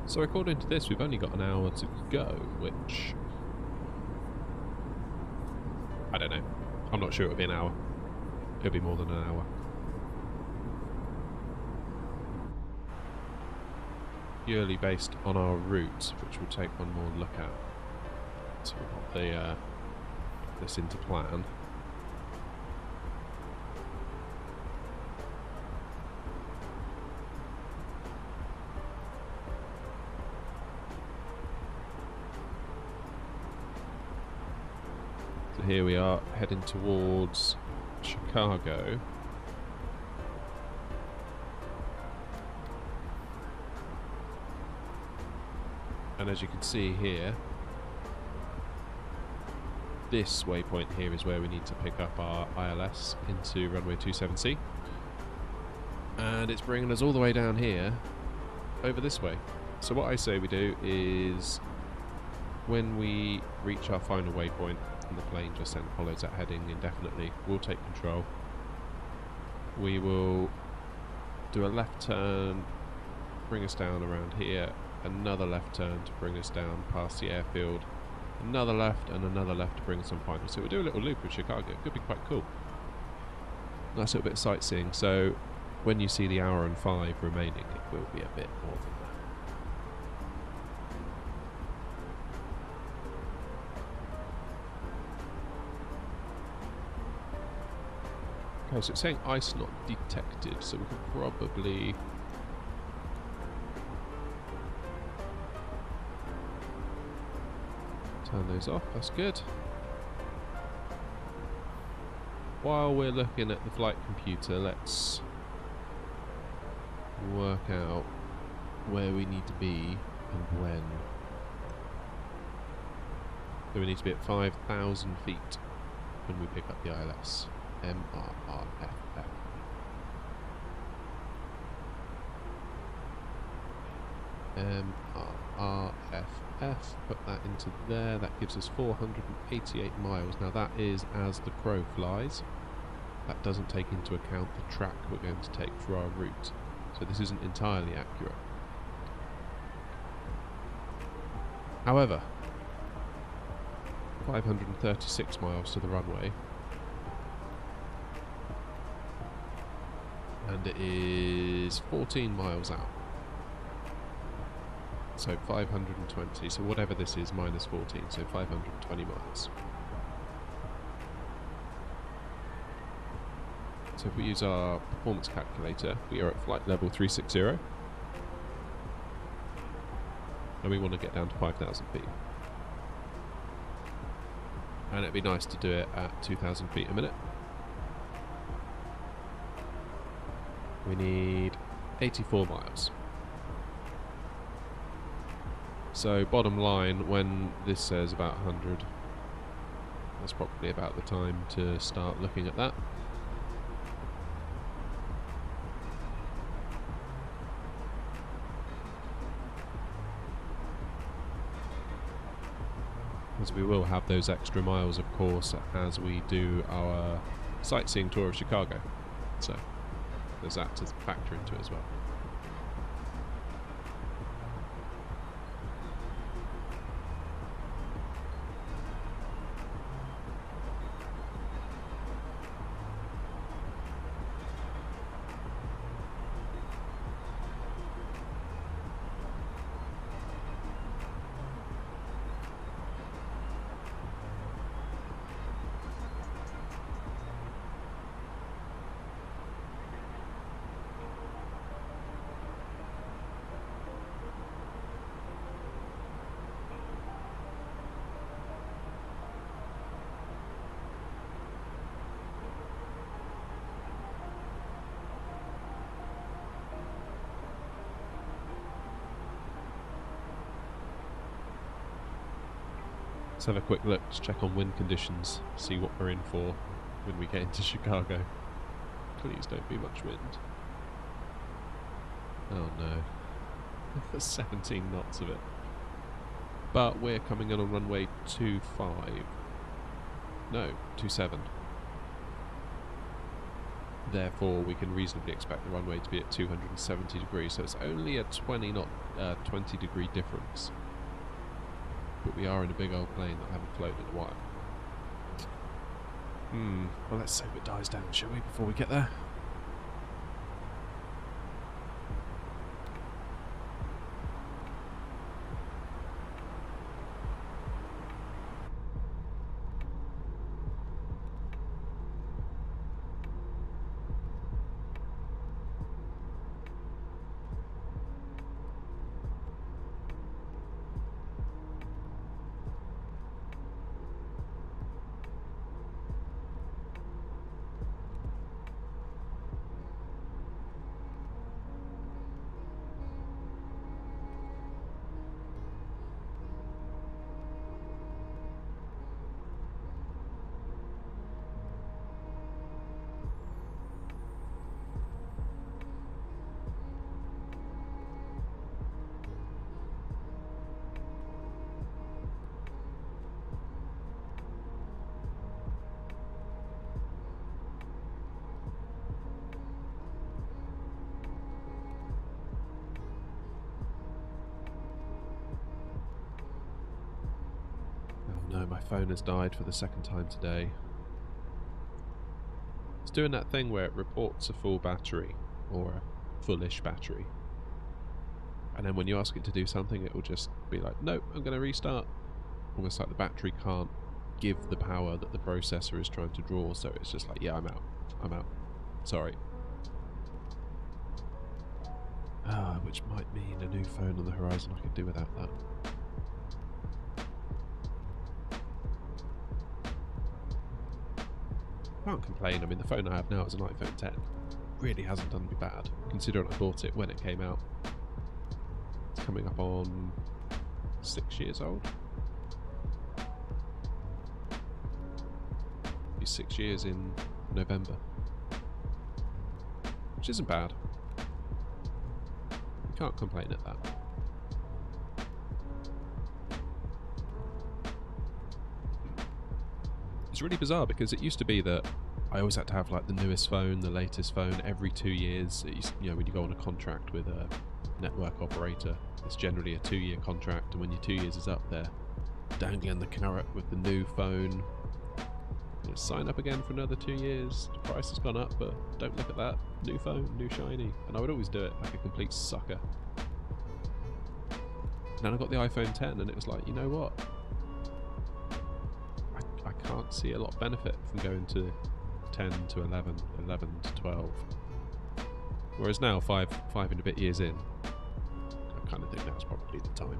Speaker 1: So according to this, we've only got an hour to go, which... I don't know. I'm not sure it'll be an hour. It'll be more than an hour. Purely based on our route, which we'll take one more look at. So we'll put this into plan. So here we are heading towards Chicago. And as you can see here, this waypoint here is where we need to pick up our ILS into runway 27C. And it's bringing us all the way down here over this way. So what I say we do is, when we reach our final waypoint and the plane just then follows that heading indefinitely, we'll take control. We will do a left turn, bring us down around here, another left turn to bring us down past the airfield, another left and another left to bring us on final. So we'll do a little loop of Chicago. It could be quite cool. Nice little bit of sightseeing. So when you see the hour and 5 remaining, it will be a bit more than that. Okay, so it's saying ice not detected, so we could probably turn those off. That's good. While we're looking at the flight computer, let's work out where we need to be and when. So we need to be at 5,000 feet when we pick up the ILS. MRRFF. MRRFF. Put that into there. That gives us 488 miles. Now that is as the crow flies. That doesn't take into account the track we're going to take for our route. So this isn't entirely accurate. However, 536 miles to the runway. And it is 14 miles out. So 520, so whatever this is minus 14, so 520 miles. So if we use our performance calculator, we are at flight level 360. And we want to get down to 5,000 feet. And it'd be nice to do it at 2,000 feet a minute. We need 84 miles. So bottom line, when this says about 100, that's probably about the time to start looking at that. As we will have those extra miles, of course, as we do our sightseeing tour of Chicago. So there's that to factor into it as well. Let's have a quick look to check on wind conditions, see what we're in for when we get into Chicago. Please don't be much wind. Oh no. 17 knots of it. But we're coming in on runway 25. No, 27. Therefore we can reasonably expect the runway to be at 270 degrees, so it's only a 20 degree difference. But we are in a big old plane that I haven't flown in a while. Well, let's hope it dies down, shall we, before we get there? my phone has died for the second time today. It's doing that thing where it reports a full battery, or a fullish battery. And then when you ask it to do something, it will just be like, nope, I'm going to restart. Almost like the battery can't give the power that the processor is trying to draw, so it's just like, yeah, I'm out. Sorry. Which might mean a new phone on the horizon. I could do without that. Can't complain. I mean, the phone I have now is an iPhone 10. Really hasn't done me bad, considering I bought it when it came out. It's coming up on 6 years old. It'll be 6 years in November, which isn't bad. You can't complain at that. It's really bizarre because it used to be that I always had to have like the newest phone, the latest phone every 2 years. It used, you know, when you go on a contract with a network operator, it's generally a 2-year contract, and when your 2 years is up, they're dangling the carrot with the new phone. You know, sign up again for another 2 years. The price has gone up, but don't look at that. New phone, new shiny. And I would always do it like a complete sucker. And then I got the iPhone 10, and it was like, you know what? I can't see a lot of benefit from going to 10 to 11, 11 to 12. Whereas now, five and a bit years in, I kind of think now's probably the time.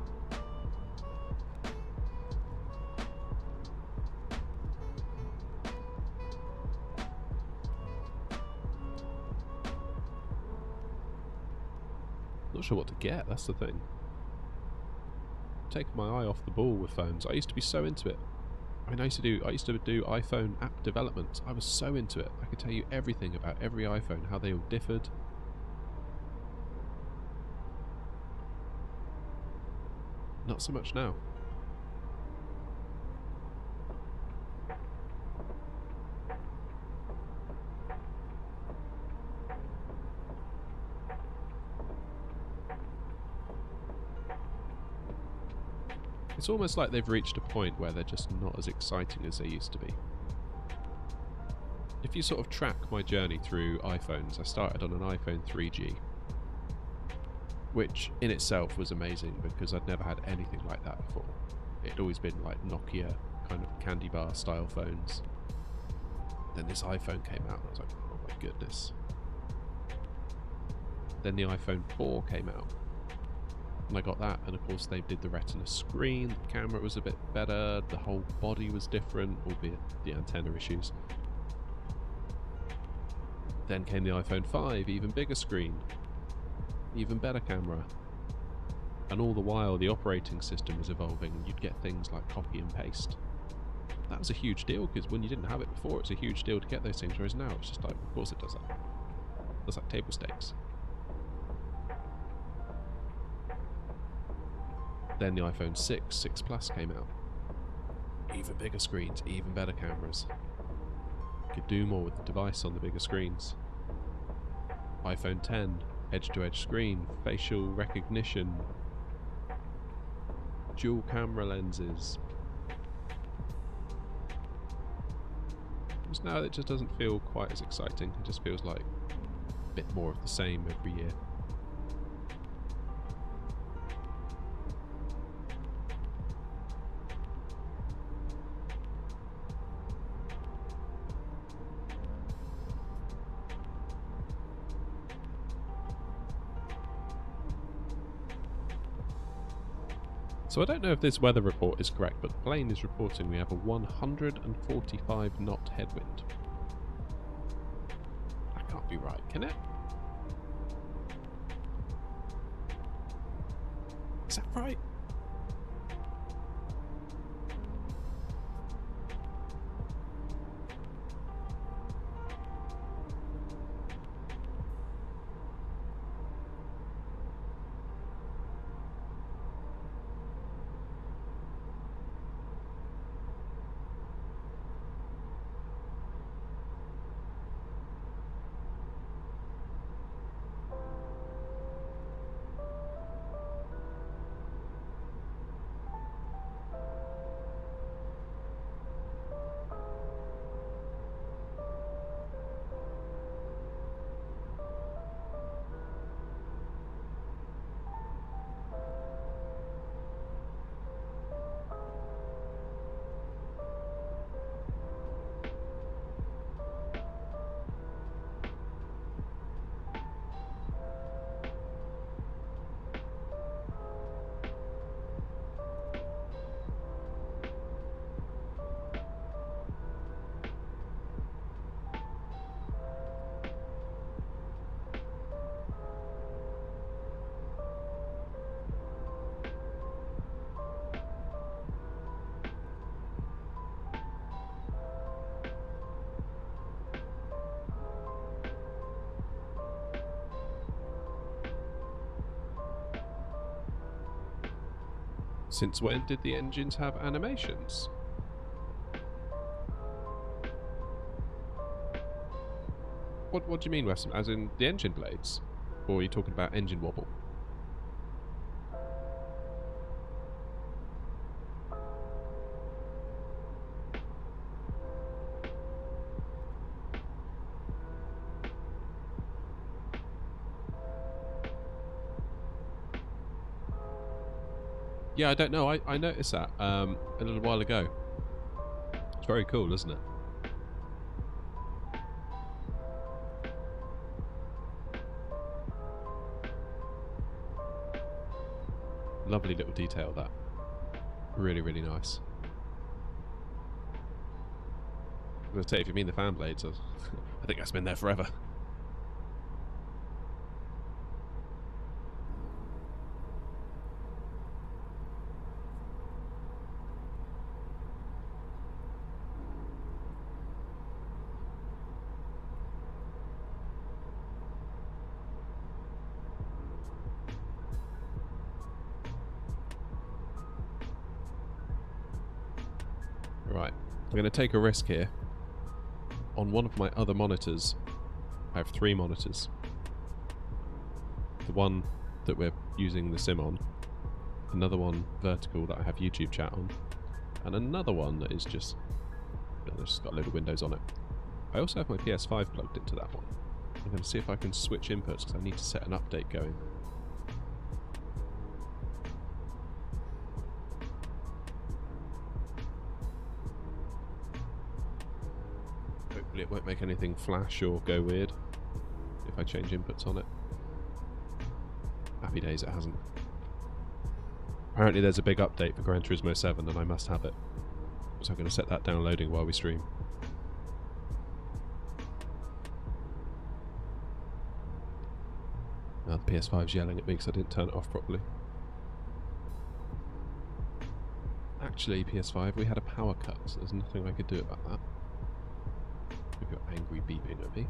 Speaker 1: Not sure what to get, that's the thing. Taking my eye off the ball with phones. I used to be so into it. I mean, I used to do iPhone app development. I was so into it. I could tell you everything about every iPhone, how they all differed. Not so much now. It's almost like they've reached a point where they're just not as exciting as they used to be. If you sort of track my journey through iPhones, I started on an iPhone 3G, which in itself was amazing because I'd never had anything like that before. It'd always been like Nokia kind of candy bar style phones. Then this iPhone came out and I was like, oh my goodness. Then the iPhone 4 came out. And I got that, and of course they did the retina screen, the camera was a bit better, the whole body was different, albeit the antenna issues. Then came the iPhone 5, even bigger screen, even better camera. And all the while the operating system was evolving, and you'd get things like copy and paste. That was a huge deal, because when you didn't have it before, it's a huge deal to get those things, whereas now it's just like, of course it does that. That's like table stakes. Then the iPhone 6 Plus came out. Even bigger screens, even better cameras. You could do more with the device on the bigger screens. iPhone 10, edge-to-edge screen, facial recognition, dual camera lenses. Just now it just doesn't feel quite as exciting. It just feels like a bit more of the same every year. So I don't know if this weather report is correct, but the plane is reporting we have a 145 knot headwind. That can't be right, can it? Is that right? Since when did the engines have animations? What do you mean, Weston? As in the engine blades? Or are you talking about engine wobble? Yeah, I don't know. I noticed that a little while ago. It's very cool, isn't it? Lovely little detail, that. Really, really nice. I'm going to say, if you mean the fan blades, I think that's been there forever. Right, I'm going to take a risk here. On one of my other monitors, I have 3 monitors. The one that we're using the sim on, another one vertical that I have YouTube chat on, and another one that is just, it's just got a load of windows on it. I also have my PS5 plugged into that one. I'm going to see if I can switch inputs because I need to set an update going. Hopefully it won't make anything flash or go weird if I change inputs on it. Happy days it hasn't. Apparently there's a big update for Gran Turismo 7 and I must have it. So I'm going to set that downloading while we stream. Now the PS5's yelling at me because I didn't turn it off properly. Actually, PS5, we had a power cut, so there's nothing I could do about that. We've got angry beeping at me.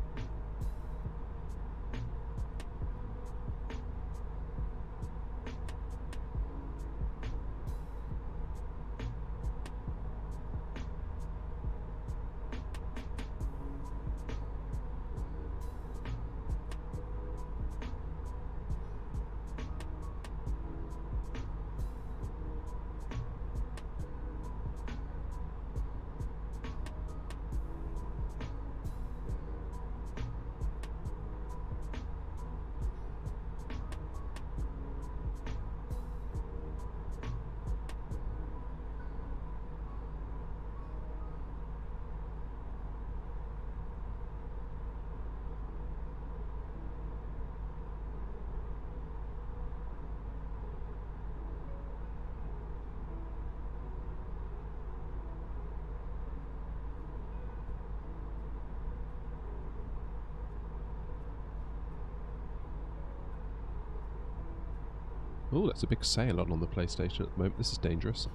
Speaker 1: Oh, that's a big sale on the PlayStation at the moment. This is dangerous.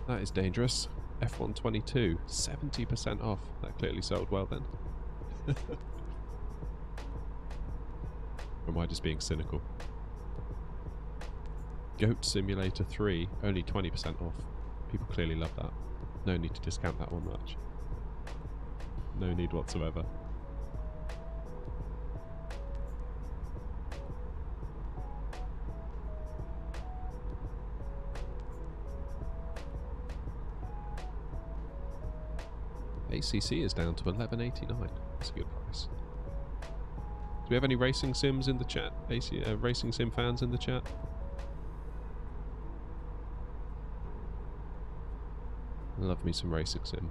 Speaker 1: That is dangerous. F122, 70% off. That clearly sold well then. Or am I just being cynical? Goat Simulator 3, only 20% off. People clearly love that. No need to discount that one much. No need whatsoever. ACC is down to $11.89. That's a good price. Do we have any racing sims in the chat? Racing sim fans in the chat? Love me some racing sim.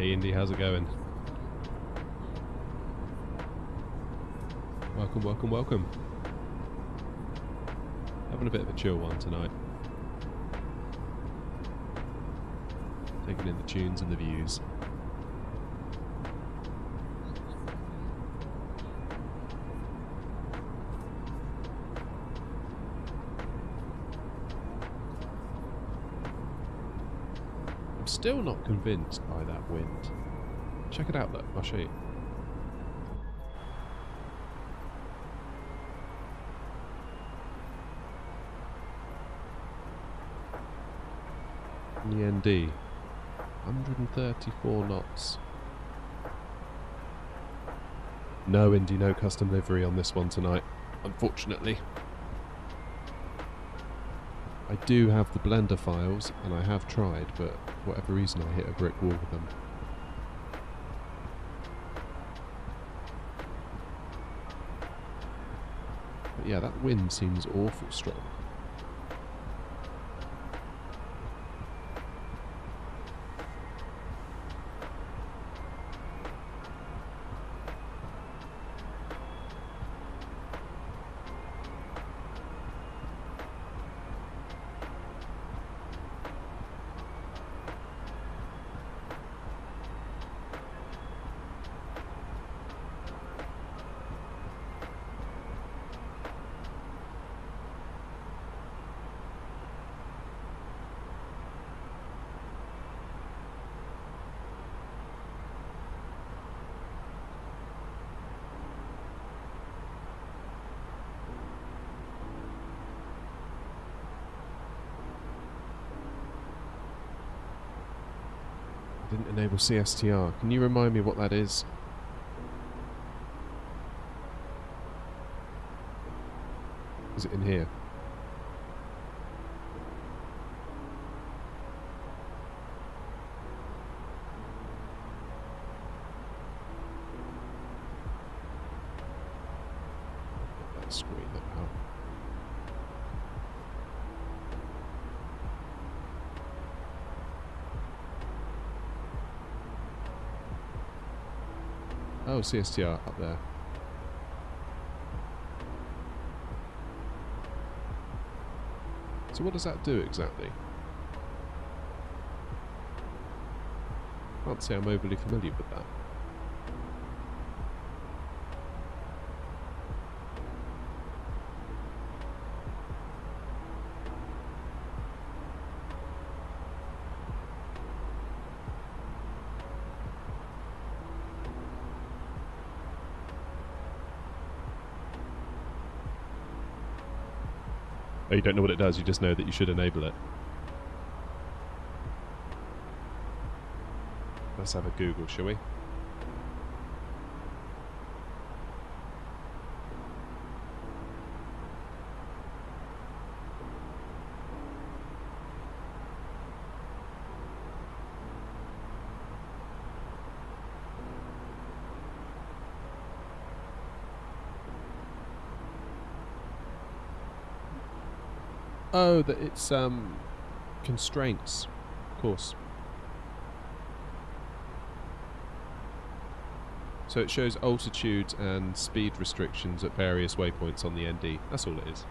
Speaker 1: Hey Indy, how's it going? Welcome, welcome, welcome. Having a bit of a chill one tonight. Taking in the tunes and the views. I'm still not convinced by that wind. Check it out though, I'll show you. The ND, 134 knots. No Indy, no custom livery on this one tonight, unfortunately. I do have the Blender files, and I have tried, but for whatever reason I hit a brick wall with them. But yeah, that wind seems awful strong. Didn't enable CSTR. Can you remind me what that is? Is it in here? That screen that out. Oh, CSTR up there. So what does that do exactly? Can't say I'm overly familiar with that. Oh, you don't know what it does, you just know that you should enable it. Let's have a Google, shall we? Oh, that it's constraints, of course. So it shows altitude and speed restrictions at various waypoints on the ND. That's all it is.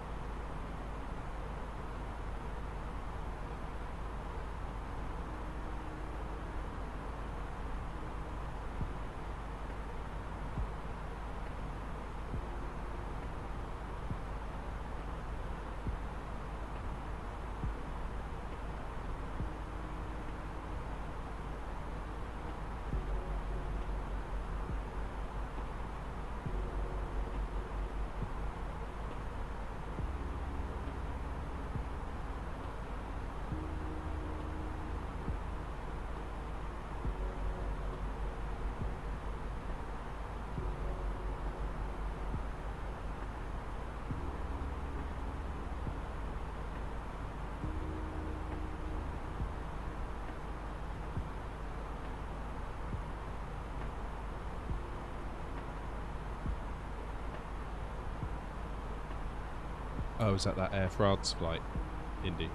Speaker 1: Oh, is that Air France flight, Indy?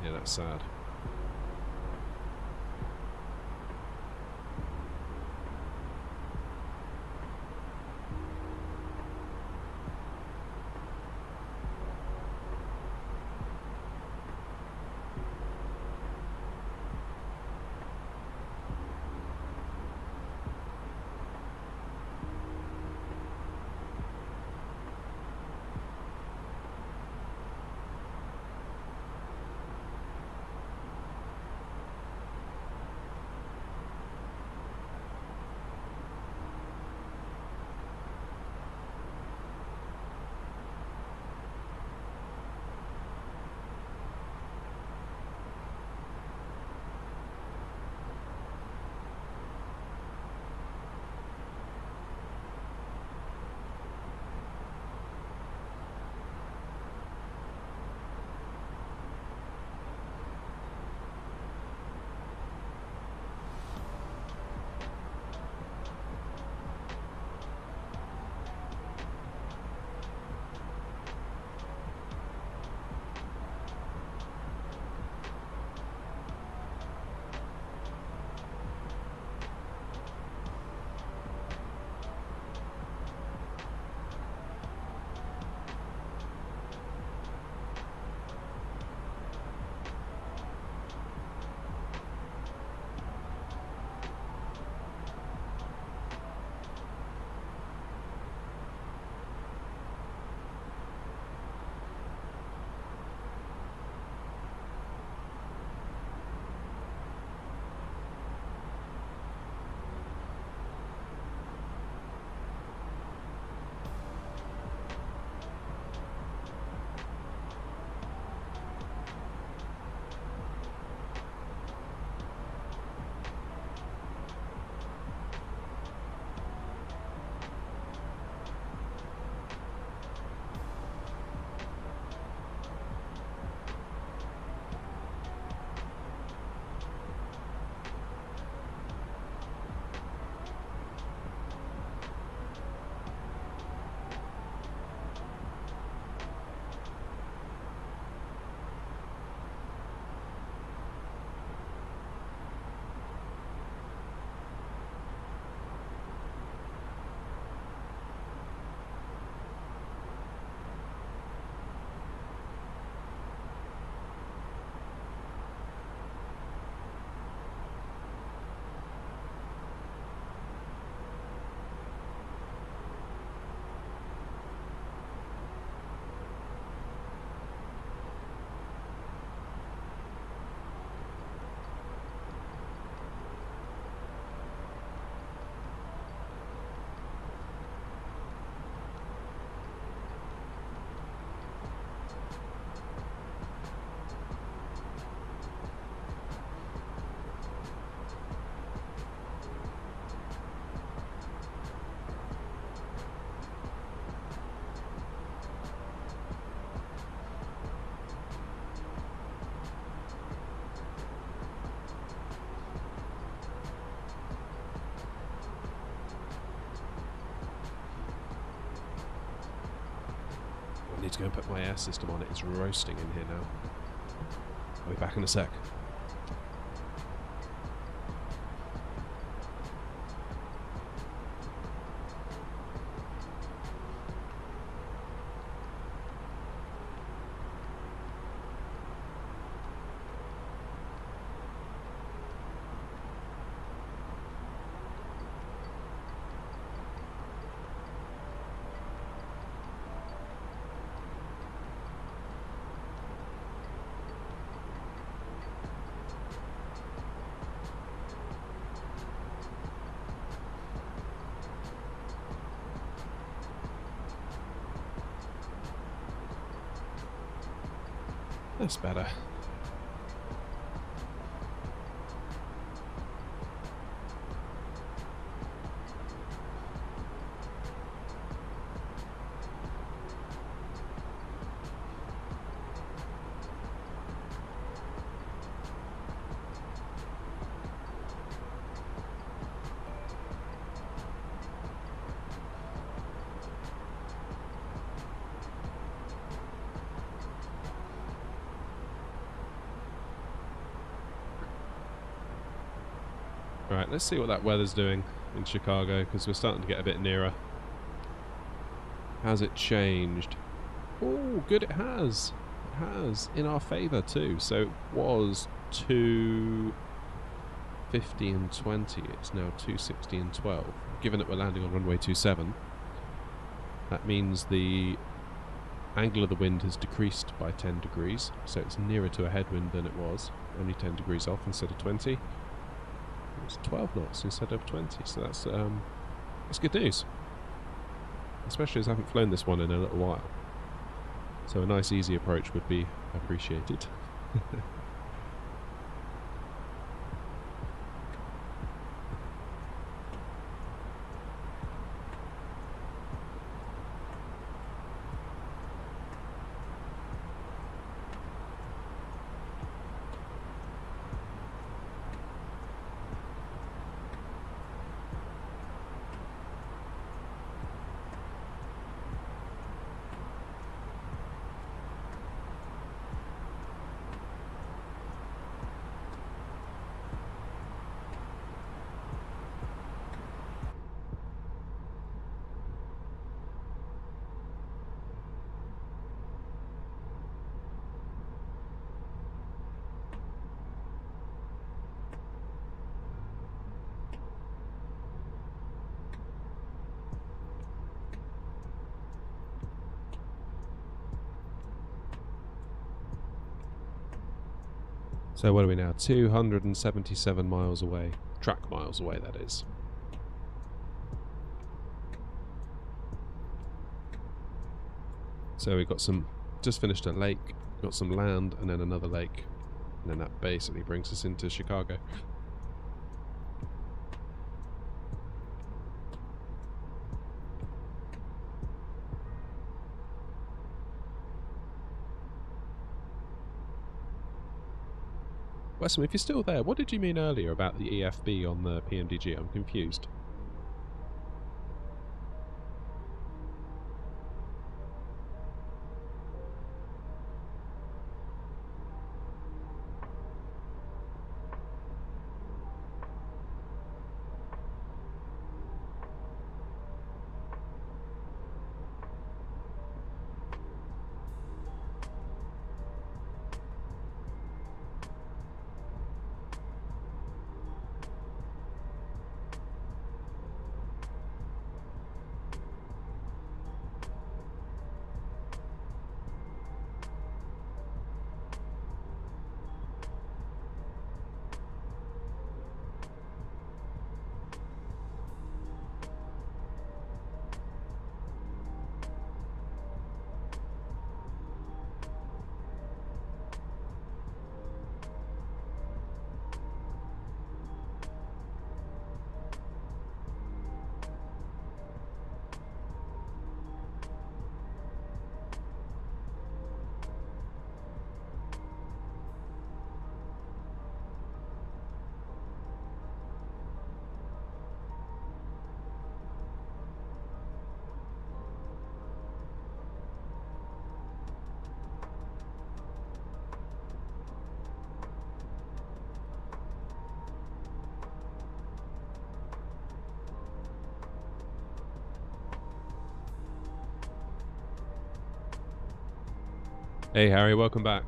Speaker 1: Yeah, that's sad. I need to go and put my air system on. It's roasting in here now. I'll be back in a sec. That's better. Right, let's see what that weather's doing in Chicago, because we're starting to get a bit nearer. Has it changed? Oh, good, it has. It has, in our favour too. So it was 250 and 20, it's now 260 and 12. Given that we're landing on runway 27, that means the angle of the wind has decreased by 10 degrees, so it's nearer to a headwind than it was, only 10 degrees off instead of 20. It's 12 knots instead of 20, so that's good news. Especially as I haven't flown this one in a little while. So a nice easy approach would be appreciated. So what are we now? 277 miles away. Track miles away, that is. So we've got some, just finished a lake, got some land, and then another lake. And then that basically brings us into Chicago. Weston, if you're still there, what did you mean earlier about the EFB on the PMDG? I'm confused. Hey Harry, welcome back.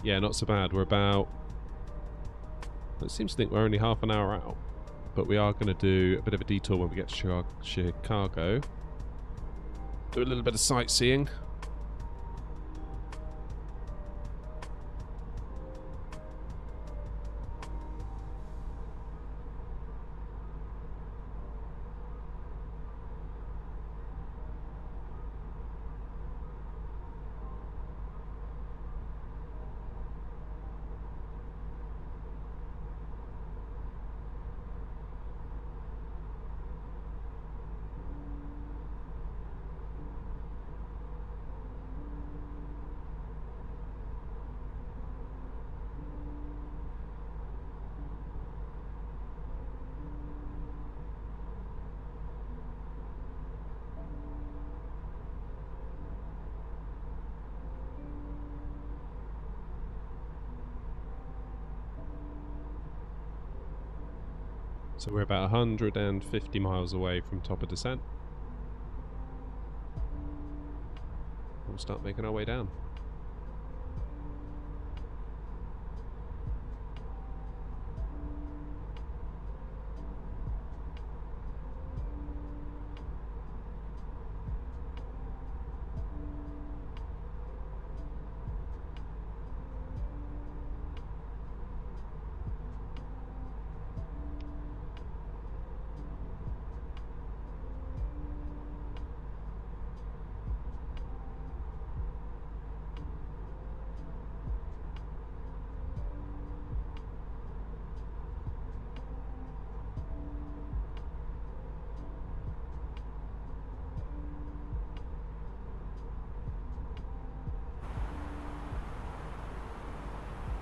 Speaker 1: Yeah, not so bad. We're about... It seems to think we're only half an hour out. But we are going to do a bit of a detour when we get to Chicago. Do a little bit of sightseeing. So we're about 150 miles away from top of descent. We'll start making our way down.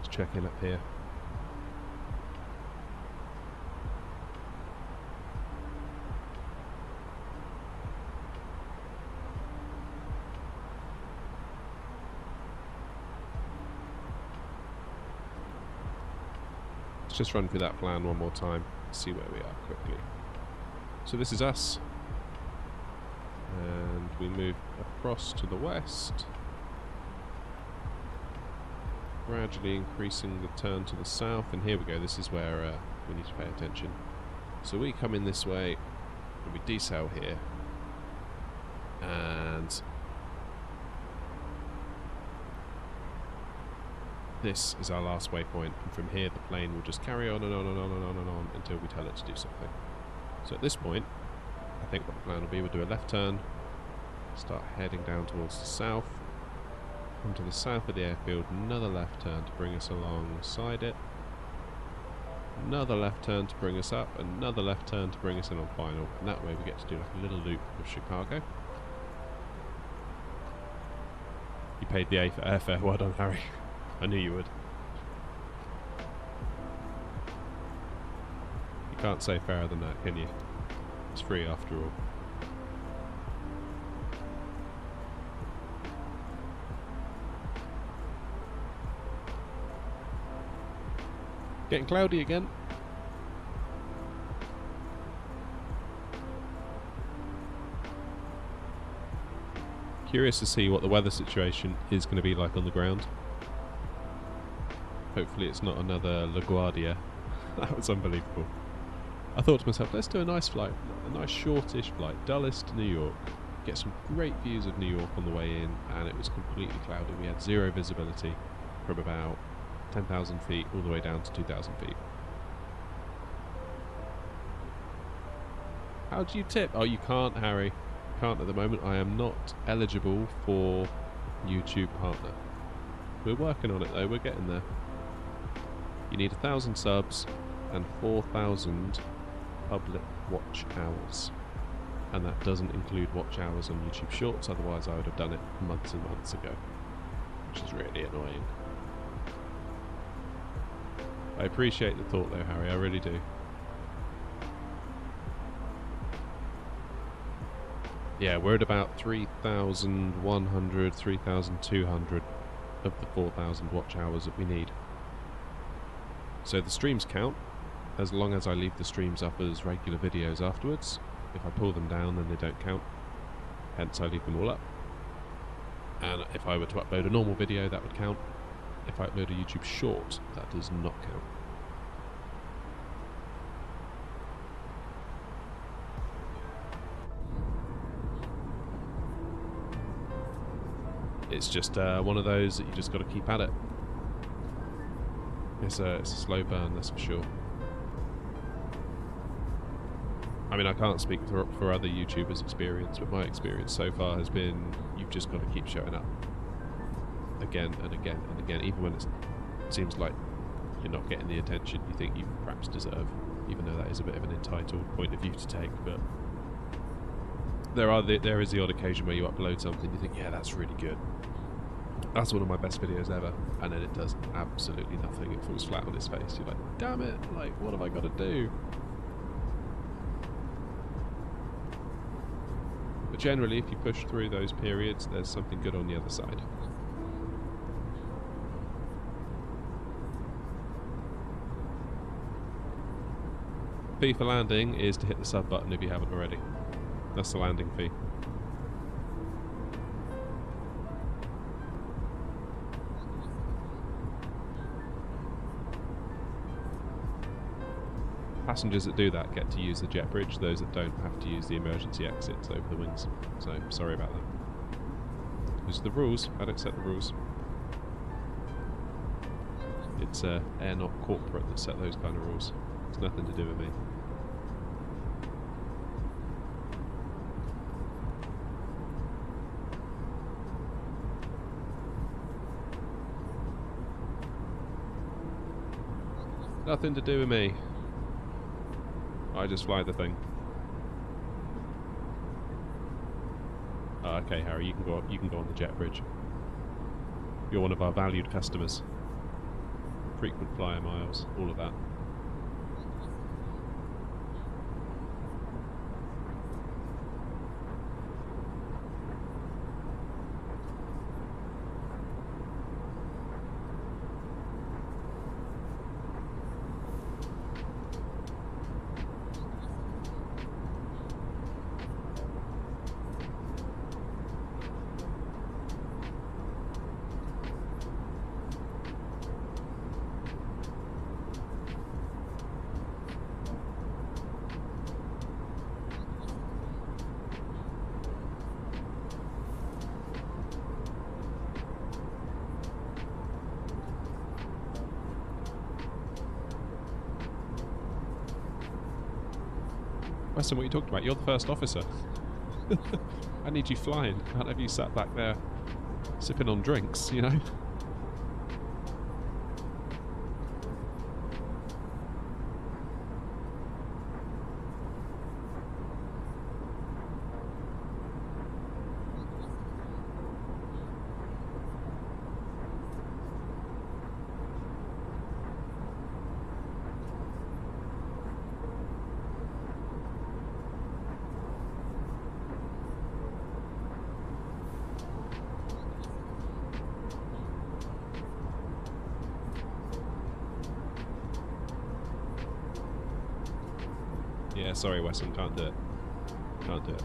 Speaker 1: Check in up here. Let's just run through that plan one more time, see where we are quickly. So this is us, and we move across to the west, gradually increasing the turn to the south, and here we go. This is where we need to pay attention. So we come in this way and we decel here, and this is our last waypoint, and from here the plane will just carry on and on and on and on and on until we tell it to do something. So at this point, I think what the plan will be, we'll do a left turn, start heading down towards the south, come to the south of the airfield, another left turn to bring us alongside it, another left turn to bring us up, another left turn to bring us in on final, and that way we get to do like a little loop of Chicago. You paid the airfare, well done Harry. I knew you would. You can't say fairer than that, can you? It's free after all. Getting cloudy again. Curious to see what the weather situation is going to be like on the ground. Hopefully it's not another LaGuardia. That was unbelievable. I thought to myself, let's do a nice flight, a nice shortish flight, Dulles to New York. Get some great views of New York on the way in, and it was completely cloudy. We had zero visibility from about 10,000 feet all the way down to 2,000 feet. How do you tip? Oh, you can't, Harry. Can't at the moment. I am not eligible for YouTube partner. We're working on it though, we're getting there. You need 1,000 subs and 4,000 public watch hours. And that doesn't include watch hours on YouTube Shorts, otherwise I would have done it months and months ago. Which is really annoying. I appreciate the thought though, Harry, I really do. Yeah, we're at about 3,100, 3,200 of the 4,000 watch hours that we need. So the streams count, as long as I leave the streams up as regular videos afterwards. If I pull them down, then they don't count. Hence, I leave them all up. And if I were to upload a normal video, that would count. If I upload a YouTube short, that does not count. It's just one of those that you just got to keep at it. It's a slow burn, that's for sure. I mean, I can't speak for other YouTubers' experience, but my experience so far has been you've just got to keep showing up. Again and again and again, even when it seems like you're not getting the attention you think you perhaps deserve, even though that is a bit of an entitled point of view to take. But there is the odd occasion where you upload something, you think, yeah, that's really good. That's one of my best videos ever, and then it does absolutely nothing. It falls flat on its face. You're like, damn it, like, what have I got to do? But generally, if you push through those periods, there's something good on the other side. Fee for landing is to hit the sub button if you haven't already. That's the landing fee. Passengers that do that get to use the jet bridge. Those that don't have to use the emergency exits over the wings. So, sorry about that. Those are the rules. I don't set the rules. It's Air Not Corporate that set those kind of rules. It's nothing to do with me. Nothing to do with me. I just fly the thing. Oh, okay, Harry, you can go. You can go on the jet bridge. You're one of our valued customers. Frequent flyer miles, all of that. Weston, what are you talking about? You're the first officer. I need you flying. Can't have you sat back there sipping on drinks, you know? Yeah, sorry, Weston, can't do it. Can't do it.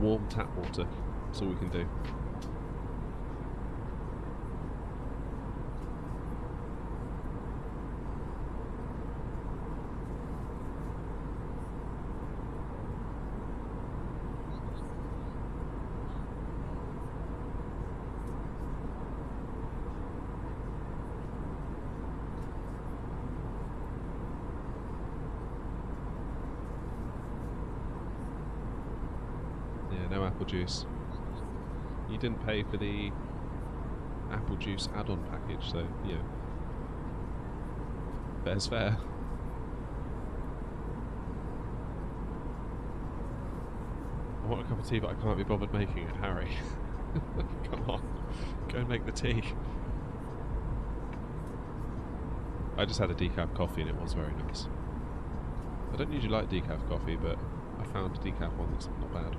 Speaker 1: Warm tap water. That's all we can do. No apple juice. You didn't pay for the apple juice add-on package, so, you know, fair's fair. I want a cup of tea, but I can't be bothered making it, Harry. Come on, go and make the tea. I just had a decaf coffee and it was very nice. I don't usually like decaf coffee, but I found a decaf one that's not bad.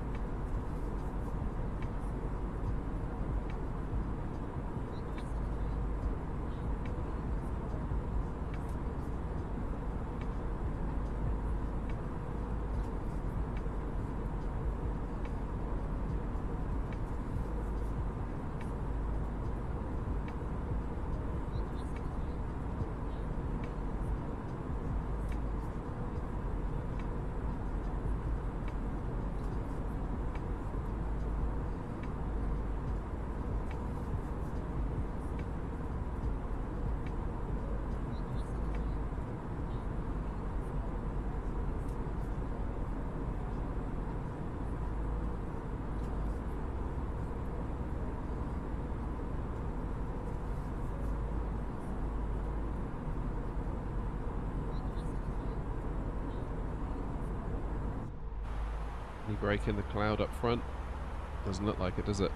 Speaker 1: Any break in the cloud up front? Doesn't look like it, does it?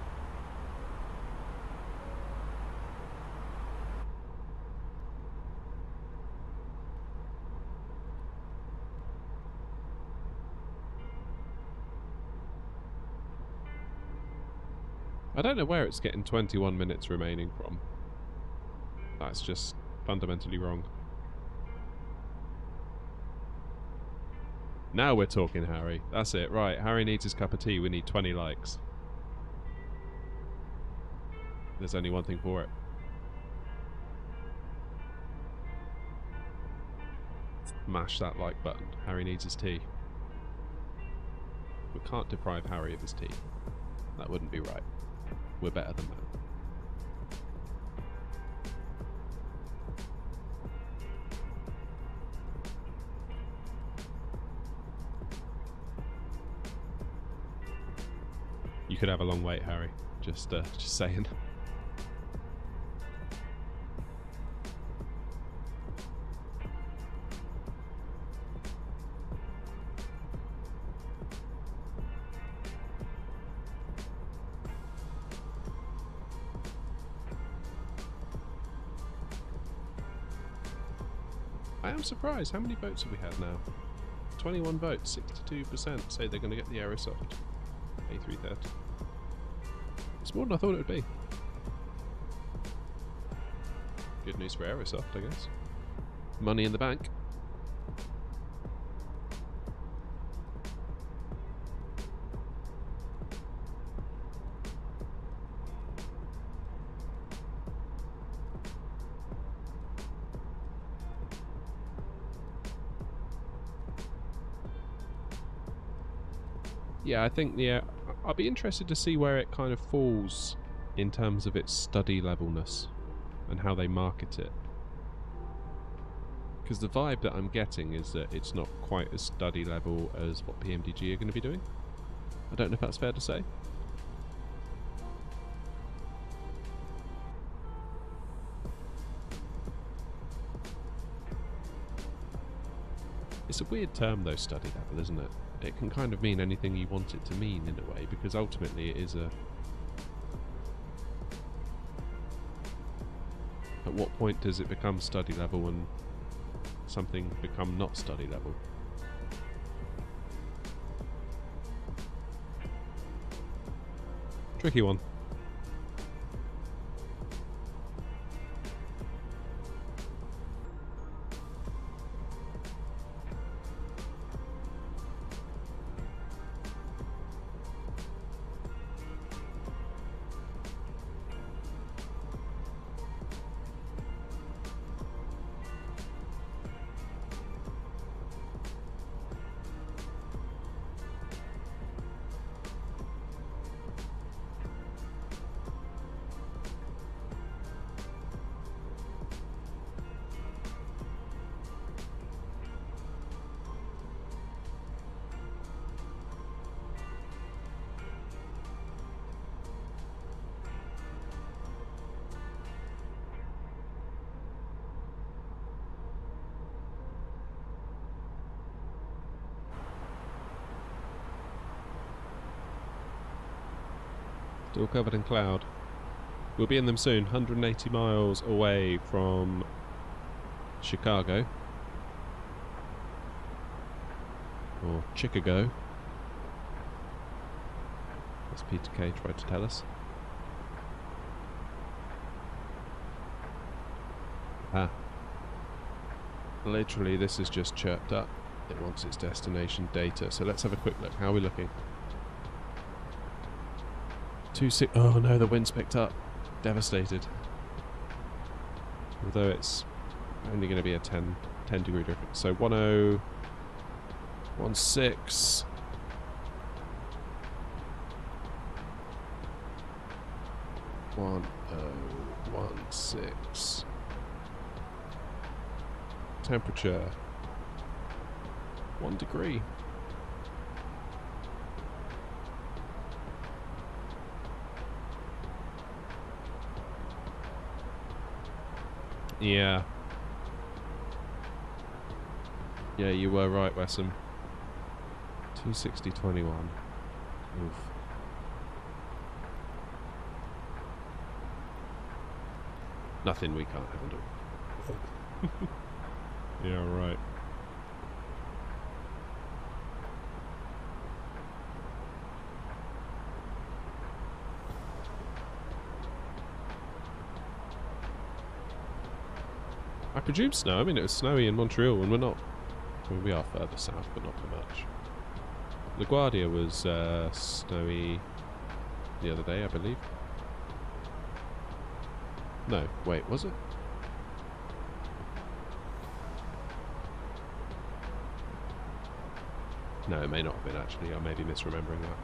Speaker 1: I don't know where it's getting 21 minutes remaining from. That's just fundamentally wrong. Now we're talking, Harry. That's it. Right, Harry needs his cup of tea. We need 20 likes. There's only one thing for it. Mash that like button. Harry needs his tea. We can't deprive Harry of his tea. That wouldn't be right. We're better than that. You could have a long wait, Harry. Just saying. I am surprised. How many votes have we had now? 21 votes, 62% say they're going to get the Aerosoft A330. It's more than I thought it would be. Good news for Aerosoft, I guess. Money in the bank. Yeah, I think I'll be interested to see where it kind of falls in terms of its study levelness and how they market it. Because the vibe that I'm getting is that it's not quite as study level as what PMDG are going to be doing. I don't know if that's fair to say. It's a weird term though, study level, isn't it? It can kind of mean anything you want it to mean in a way, because ultimately it is a... At what point does it become study level and something become not study level? Tricky one. Still covered in cloud. We'll be in them soon. 180 miles away from Chicago. Or Chicago, as Peter Kay tried to tell us. Ah. Literally, this is just chirped up. It wants its destination data. So let's have a quick look. How are we looking? 2-6. Oh no, the wind's picked up. Devastated. Although it's only going to be a 10 degree difference. So 1016. 1016. Temperature 1 degree. Yeah. Yeah, you were right, Wessam. 260.21. Oof. Nothing we can't handle. Yeah, right. I presume snow. I mean, it was snowy in Montreal, and we're not. I mean, we are further south, but not for much. LaGuardia was snowy the other day, I believe. No, wait, was it? No, it may not have been actually. I may be misremembering that.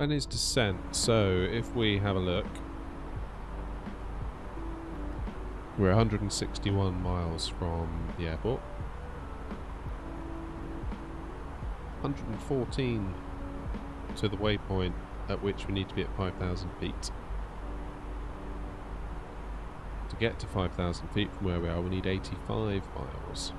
Speaker 1: And his descent. So if we have a look, we're 161 miles from the airport. 114 to the waypoint at which we need to be at 5,000 feet. To get to 5,000 feet from where we are, we need 85 miles.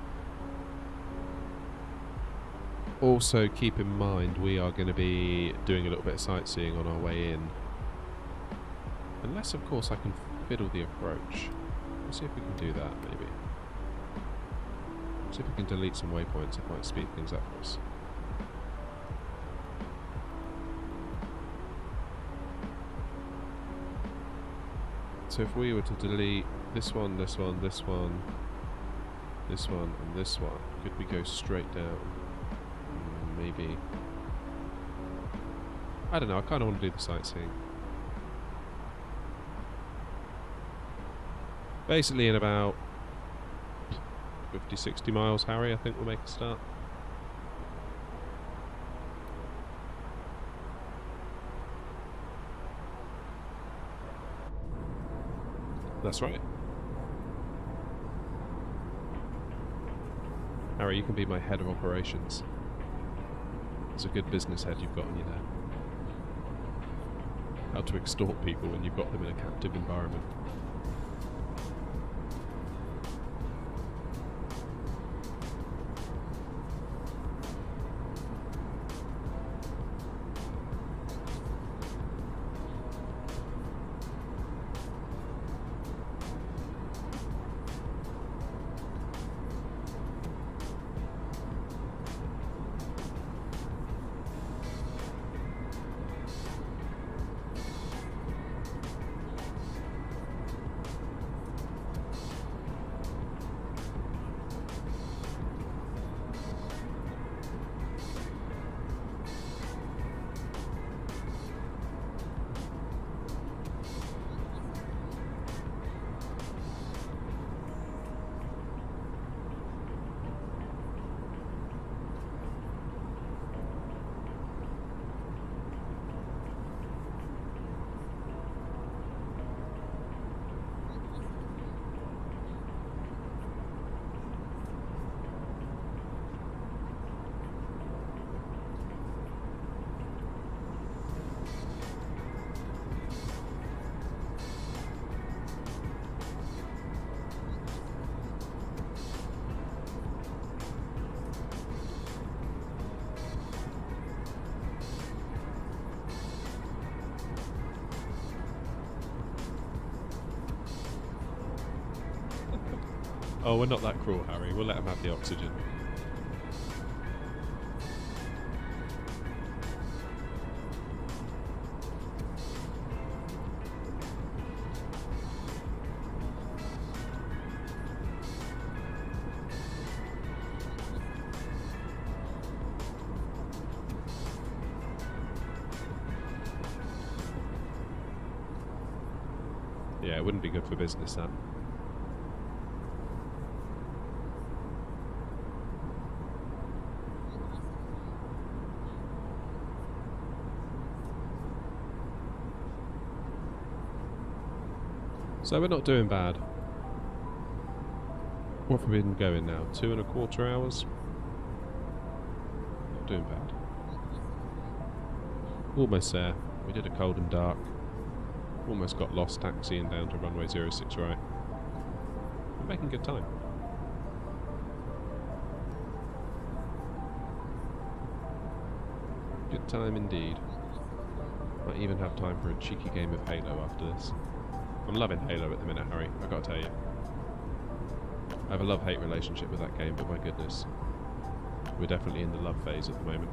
Speaker 1: Also, keep in mind we are going to be doing a little bit of sightseeing on our way in. Unless, of course, I can fiddle the approach. Let's see if we can do that, maybe. See if we can delete some waypoints. It might speed things up for us. So if we were to delete this one, this one, this one, this one, and this one, could we go straight down? Maybe. I don't know, I kind of want to do the sightseeing. Basically in about 50, 60 miles, Harry, I think we'll make a start. That's right. Harry, you can be my head of operations. It's a good business head you've got on you there. How to extort people when you've got them in a captive environment. Oh, we're not that cruel, Harry. We'll let him have the oxygen. Yeah, it wouldn't be good for business, that. So we're not doing bad. What have we been going now? 2.25 hours? Not doing bad. Almost there. We did a cold and dark. Almost got lost taxiing down to runway 06 right. We're making good time. Good time indeed. Might even have time for a cheeky game of Halo after this. I'm loving Halo at the minute, Harry, I gotta tell you. I have a love-hate relationship with that game, but my goodness. We're definitely in the love phase at the moment.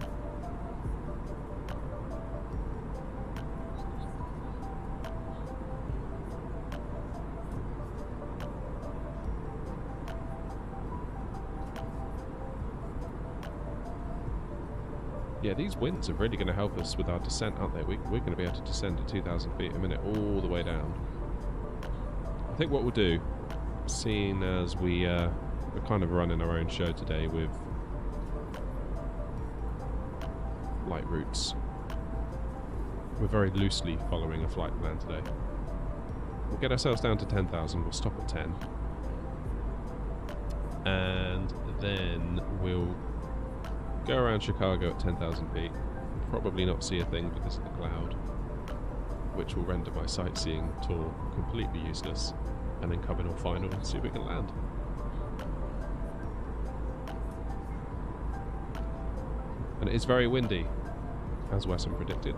Speaker 1: Yeah, these winds are really going to help us with our descent, aren't they? We're going to be able to descend to 2,000 feet a minute all the way down. I think what we'll do, seeing as we're kind of running our own show today with light routes, we're very loosely following a flight plan today. We'll get ourselves down to 10,000, we'll stop at 10. And then we'll go around Chicago at 10,000 feet. Probably not see a thing because of the cloud, which will render my sightseeing tour completely useless. And then come in on final and see if we can land. And it is very windy, as Wesson predicted.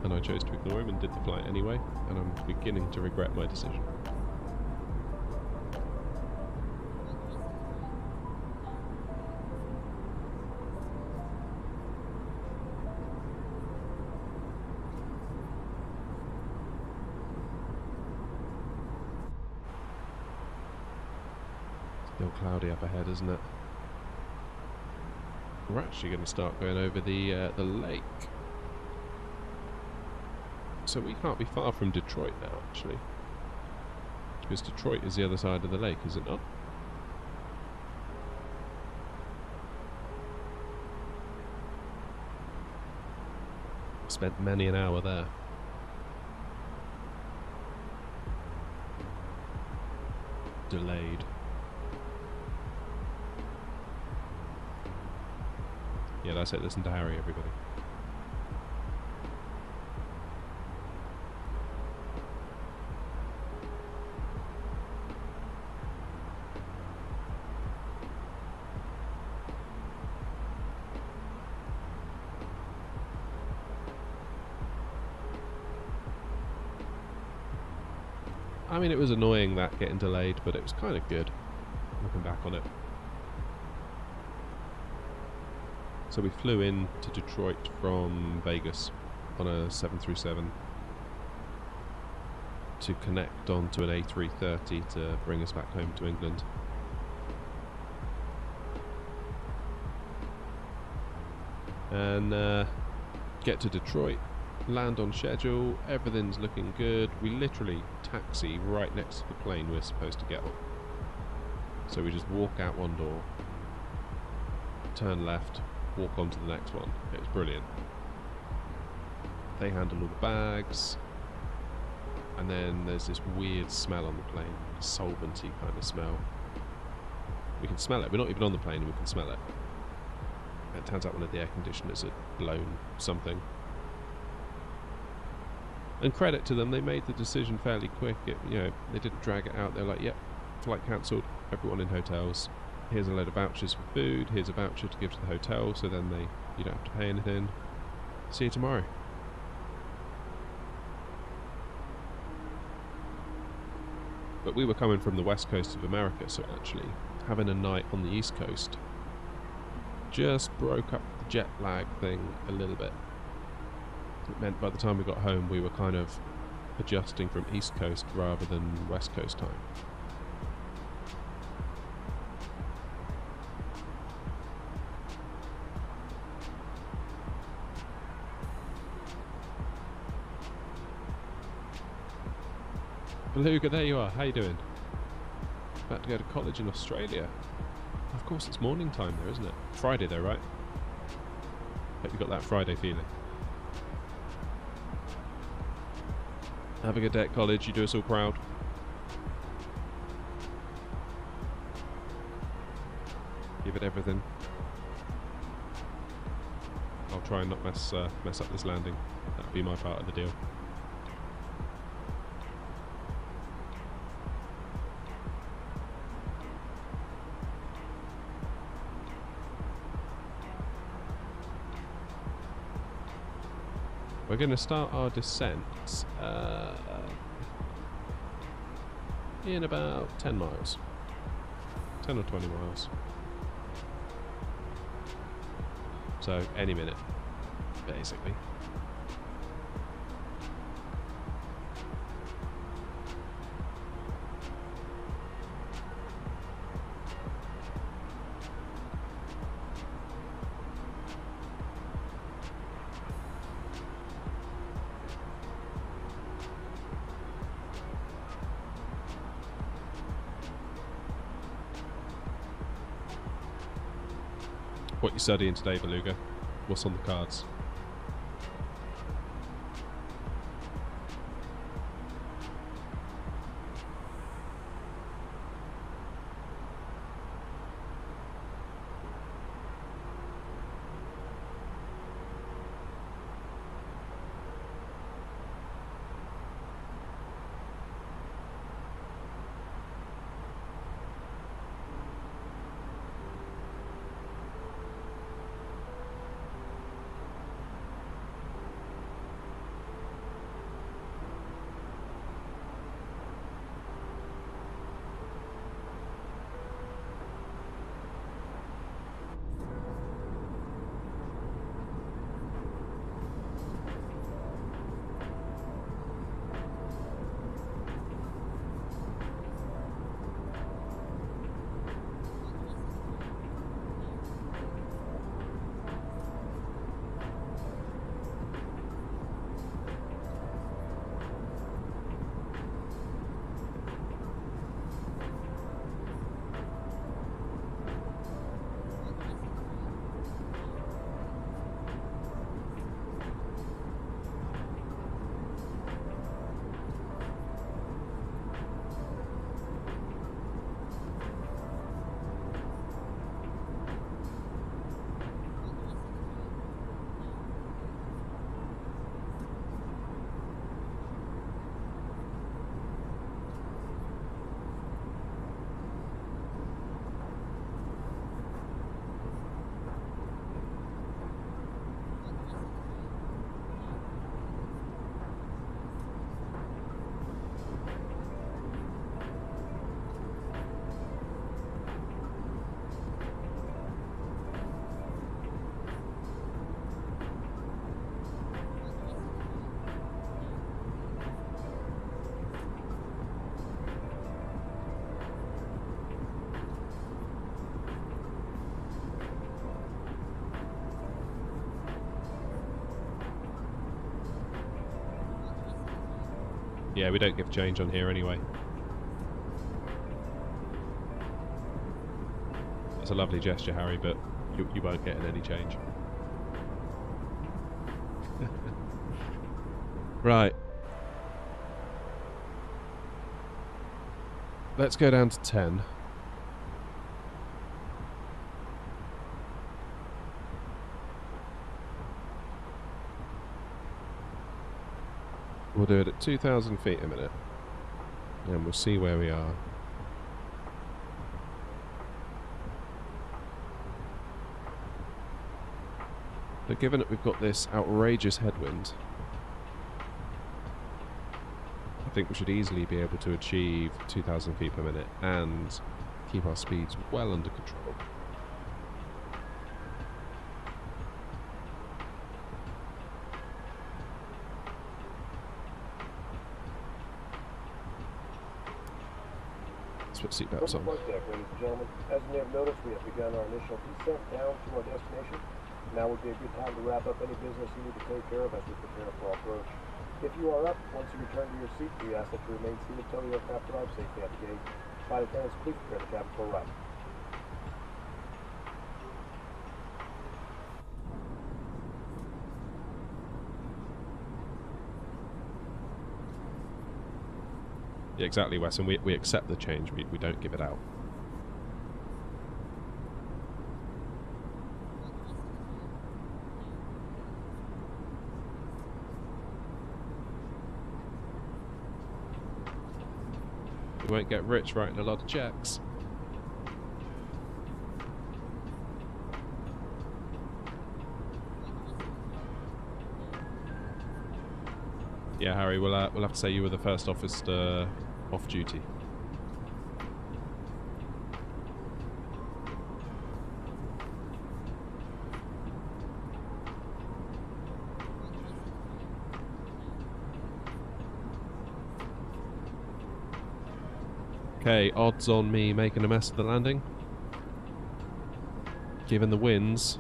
Speaker 1: And I chose to ignore him and did the flight anyway. And I'm beginning to regret my decision. Still cloudy up ahead, isn't it? We're actually going to start going over the lake. So we can't be far from Detroit now, actually. Because Detroit is the other side of the lake, is it not? Spent many an hour there. Delayed. Yeah, that's it. Listen to Harry, everybody. I mean, it was annoying that getting delayed, but it was kind of good looking back on it. So we flew in to Detroit from Vegas on a 737 to connect onto an A330 to bring us back home to England. And get to Detroit, land on schedule, everything's looking good. We literally taxi right next to the plane we're supposed to get on. So we just walk out one door, turn left, walk on to the next one. It was brilliant. They handle all the bags, and then there's this weird smell on the plane, a solventy kind of smell. We can smell it. We're not even on the plane and we can smell it. It turns out one of the air conditioners had blown something. And credit to them, they made the decision fairly quick. They didn't drag it out. They're like, yep, flight cancelled, everyone in hotels. Here's a load of vouchers for food, here's a voucher to give to the hotel, so then you don't have to pay anything. See you tomorrow. But we were coming from the west coast of America, so actually having a night on the east coast just broke up the jet lag thing a little bit. It meant by the time we got home we were kind of adjusting from east coast rather than west coast time. Beluga, there you are. How you doing? About to go to college in Australia. Of course, it's morning time there, isn't it? Friday though, right? Hope you got that Friday feeling. Have a good day at college. You do us all proud. Give it everything. I'll try and not mess up this landing. That'll be my part of the deal. We're going to start our descent in about 10 miles. 10 or 20 miles. So, any minute, basically. What you studying today, Beluga? What's on the cards? Yeah, we don't give change on here anyway. It's a lovely gesture, Harry, but you won't get any change. Right. Let's go down to 10. We'll do it at 2,000 feet a minute, and we'll see where we are. But given that we've got this outrageous headwind, I think we should easily be able to achieve 2,000 feet per minute and keep our speeds well under control. Put seatbelts on.
Speaker 2: Flight deck, ladies and gentlemen. As you may have noticed, we have begun our initial descent down to our destination. Now would be a good time to wrap up any business you need to take care of as we prepare for our approach. If you are up, once you return to your seat, we ask that you remain seated until the aircraft arrives safely at the gate. Flight attendants, please prepare the cabin for arrival.
Speaker 1: Yeah, exactly, Wes, and we accept the change. We don't give it out. We won't get rich writing a lot of checks. Yeah, Harry, we'll have to say you were the first officer off duty. Okay, odds on me making a mess of the landing. Given the winds,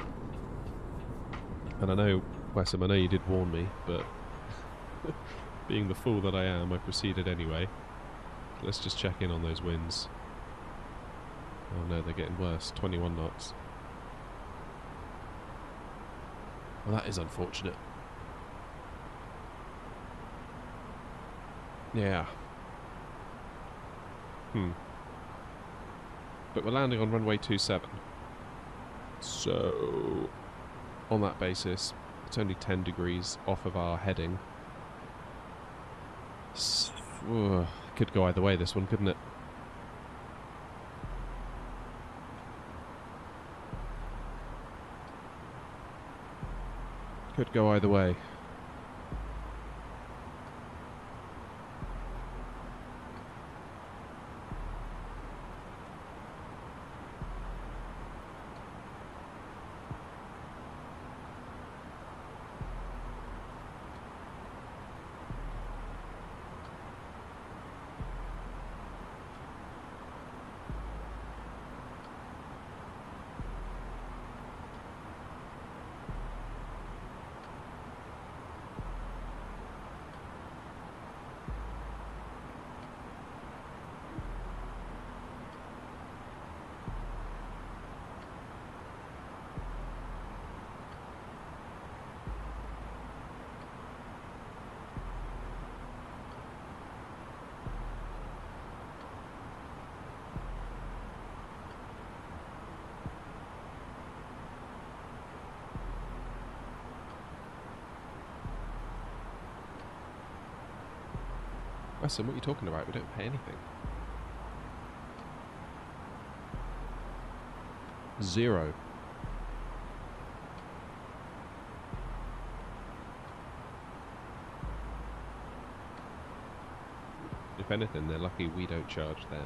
Speaker 1: and I know, Wessam, I know you did warn me, but being the fool that I am, I proceeded anyway. Let's just check in on those winds. Oh no, they're getting worse. 21 knots. Well, that is unfortunate. Yeah. But we're landing on runway 27. So, on that basis, it's only 10 degrees off of our heading. Could go either way, this one, couldn't it? Could go either way. Wesson, what are you talking about? We don't pay anything. 0. If anything, they're lucky we don't charge them.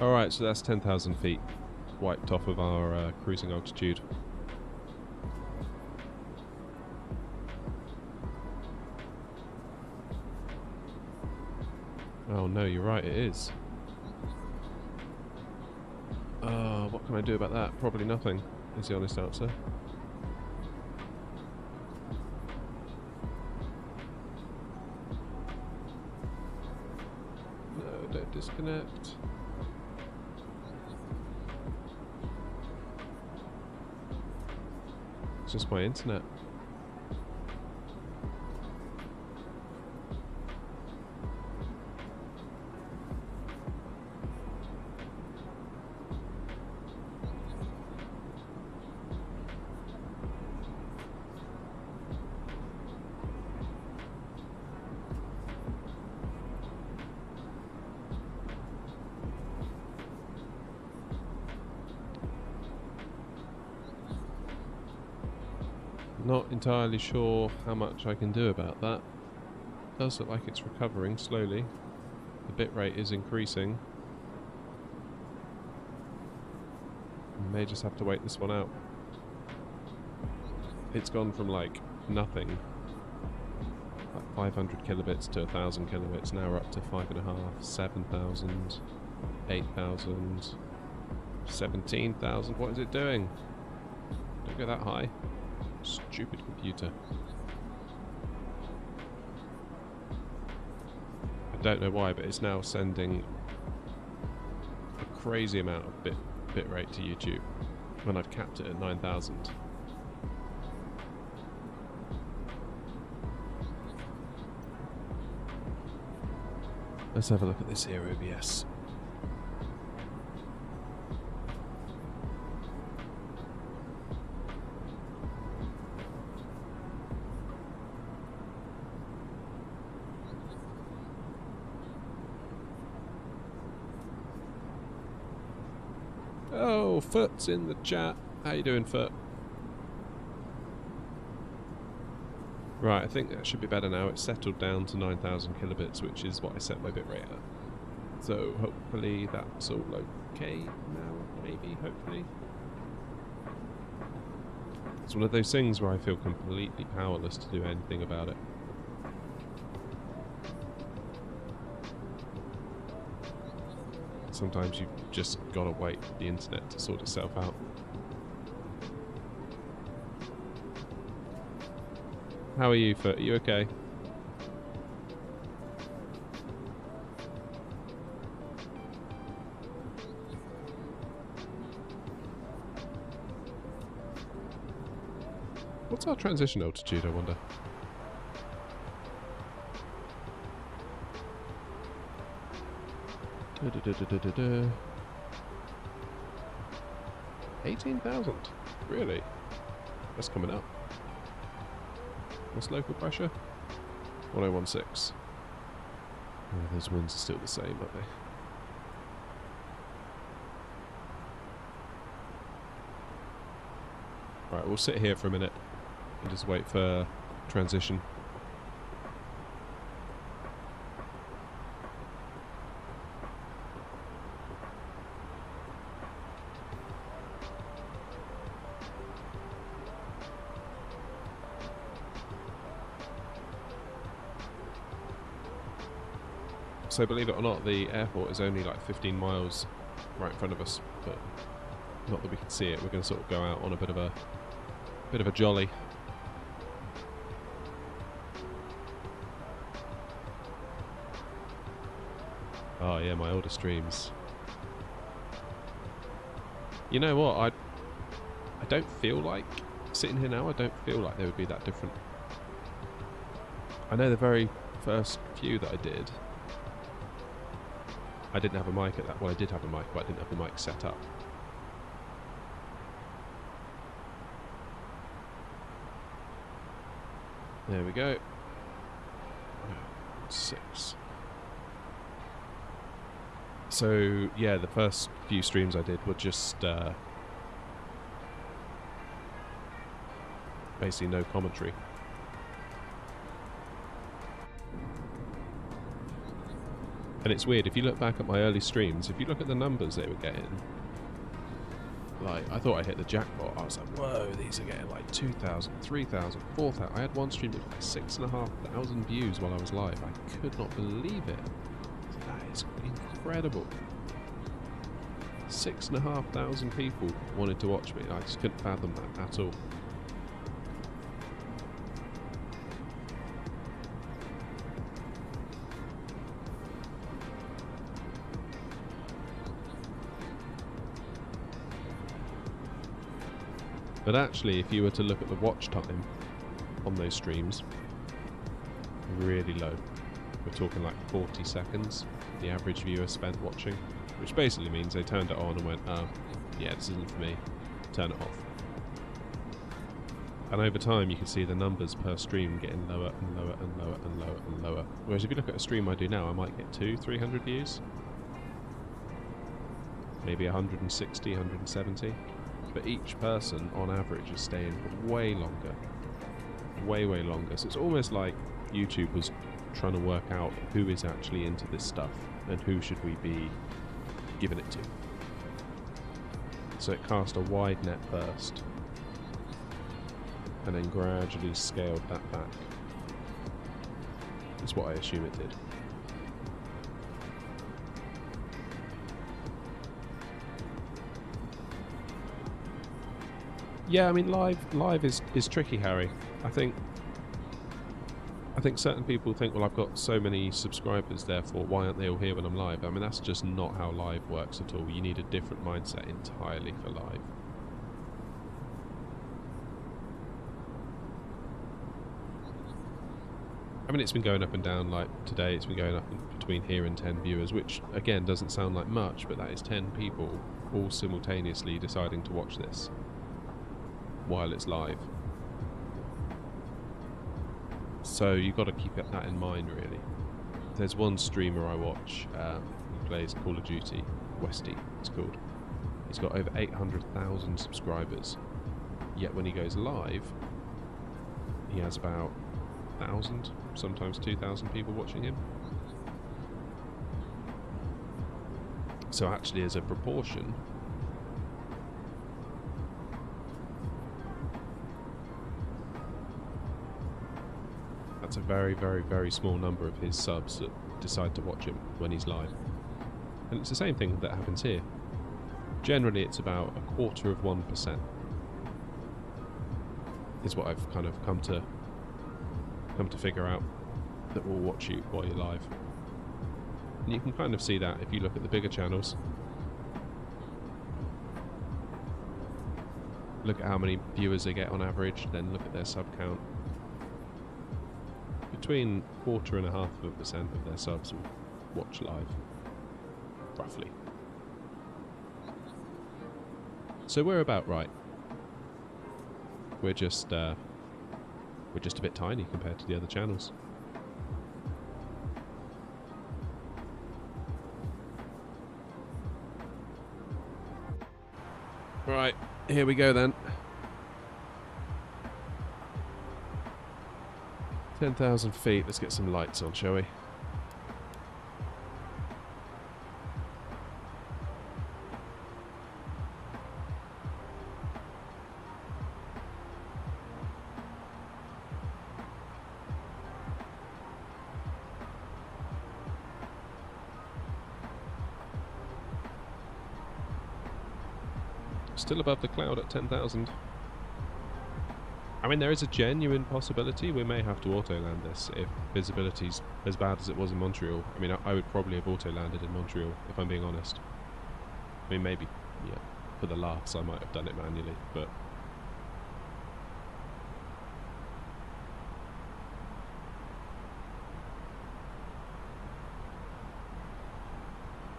Speaker 1: Alright, so that's 10,000 feet wiped off of our cruising altitude. Oh no, you're right, it is. What can I do about that? Probably nothing, is the honest answer. No, don't disconnect. It's just my internet. Not entirely sure how much I can do about that. Does look like it's recovering slowly. The bitrate is increasing. We may just have to wait this one out. It's gone from like nothing, like 500 kilobits to 1,000 kilobits. Now we're up to 5.5, 7,000, 8,000, 17,000. What is it doing? Don't go that high. Stupid computer. I don't know why, but it's now sending a crazy amount of bitrate to YouTube when I've capped it at 9,000. Let's have a look at this here OBS. Oh, Foot's in the chat. How you doing, Foot? Right, I think that should be better now. It's settled down to 9,000 kilobits, which is what I set my bitrate at. So hopefully that's all okay now, maybe, hopefully. It's one of those things where I feel completely powerless to do anything about it. Sometimes you've just got to wait for the internet to sort itself out. How are you, Foot? Are you okay? What's our transition altitude, I wonder? Da-da-da-da-da-da. 18,000? Really? That's coming up. What's local pressure? 1016. Oh, those winds are still the same, aren't they? Right, we'll sit here for a minute and just wait for transition. So believe it or not, the airport is only like 15 miles right in front of us, but not that we can see it. We're going to sort of go out on a bit of a jolly. Oh yeah, my older streams. You know what? I don't feel like sitting here now. I don't feel like they would be that different. I know the very first few that I did, I didn't have a mic at that. Well, I did have a mic, but I didn't have the mic set up. There we go. 6. So, yeah, the first few streams I did were just basically no commentary. And it's weird, if you look back at my early streams, if you look at the numbers they were getting, like, I thought I hit the jackpot. I was like, whoa, these are getting like 2,000, 3,000, 4,000. I had one stream with like 6,500 views while I was live. I could not believe it. That is incredible. 6,500 people wanted to watch me. I just couldn't fathom that at all. But actually, if you were to look at the watch time on those streams, really low. We're talking like 40 seconds, the average viewer spent watching, which basically means they turned it on and went, oh, yeah, this isn't for me, turn it off. And over time, you can see the numbers per stream getting lower and lower and lower and lower and lower. Whereas if you look at a stream I do now, I might get 200-300 views. Maybe 160, 170. But each person, on average, is staying for way longer. way longer. So it's almost like YouTube was trying to work out who is actually into this stuff and who should we be giving it to. So it cast a wide net first and then gradually scaled that back. That's what I assume it did. Yeah, I mean, live is tricky, Harry. I think certain people think, well, I've got so many subscribers, therefore why aren't they all here when I'm live? I mean, that's just not how live works at all. You need a different mindset entirely for live. I mean, it's been going up and down. Like today, it's been going up between here and 10 viewers, which again doesn't sound like much, but that is 10 people all simultaneously deciding to watch this while it's live. So you've got to keep that in mind, really. There's one streamer I watch, he plays Call of Duty, Westy it's called. He's got over 800,000 subscribers, yet when he goes live he has about 1,000, sometimes 2,000 people watching him. So actually, as a proportion, that's a very small number of his subs that decide to watch him when he's live. And it's the same thing that happens here. Generally, it's about 0.25% is what I've kind of come to figure out that will watch you while you're live. And you can kind of see that if you look at the bigger channels. Look at how many viewers they get on average, then look at their sub count. Between 0.25% of their subs will watch live, roughly. So we're about right. We're just a bit tiny compared to the other channels. Right, here we go then. 10,000 feet, let's get some lights on, shall we? Still above the cloud at 10,000. I mean, there is a genuine possibility we may have to auto-land this if visibility's as bad as it was in Montreal. I mean, I would probably have auto-landed in Montreal, if I'm being honest. I mean, maybe, yeah, for the laughs I might have done it manually, but...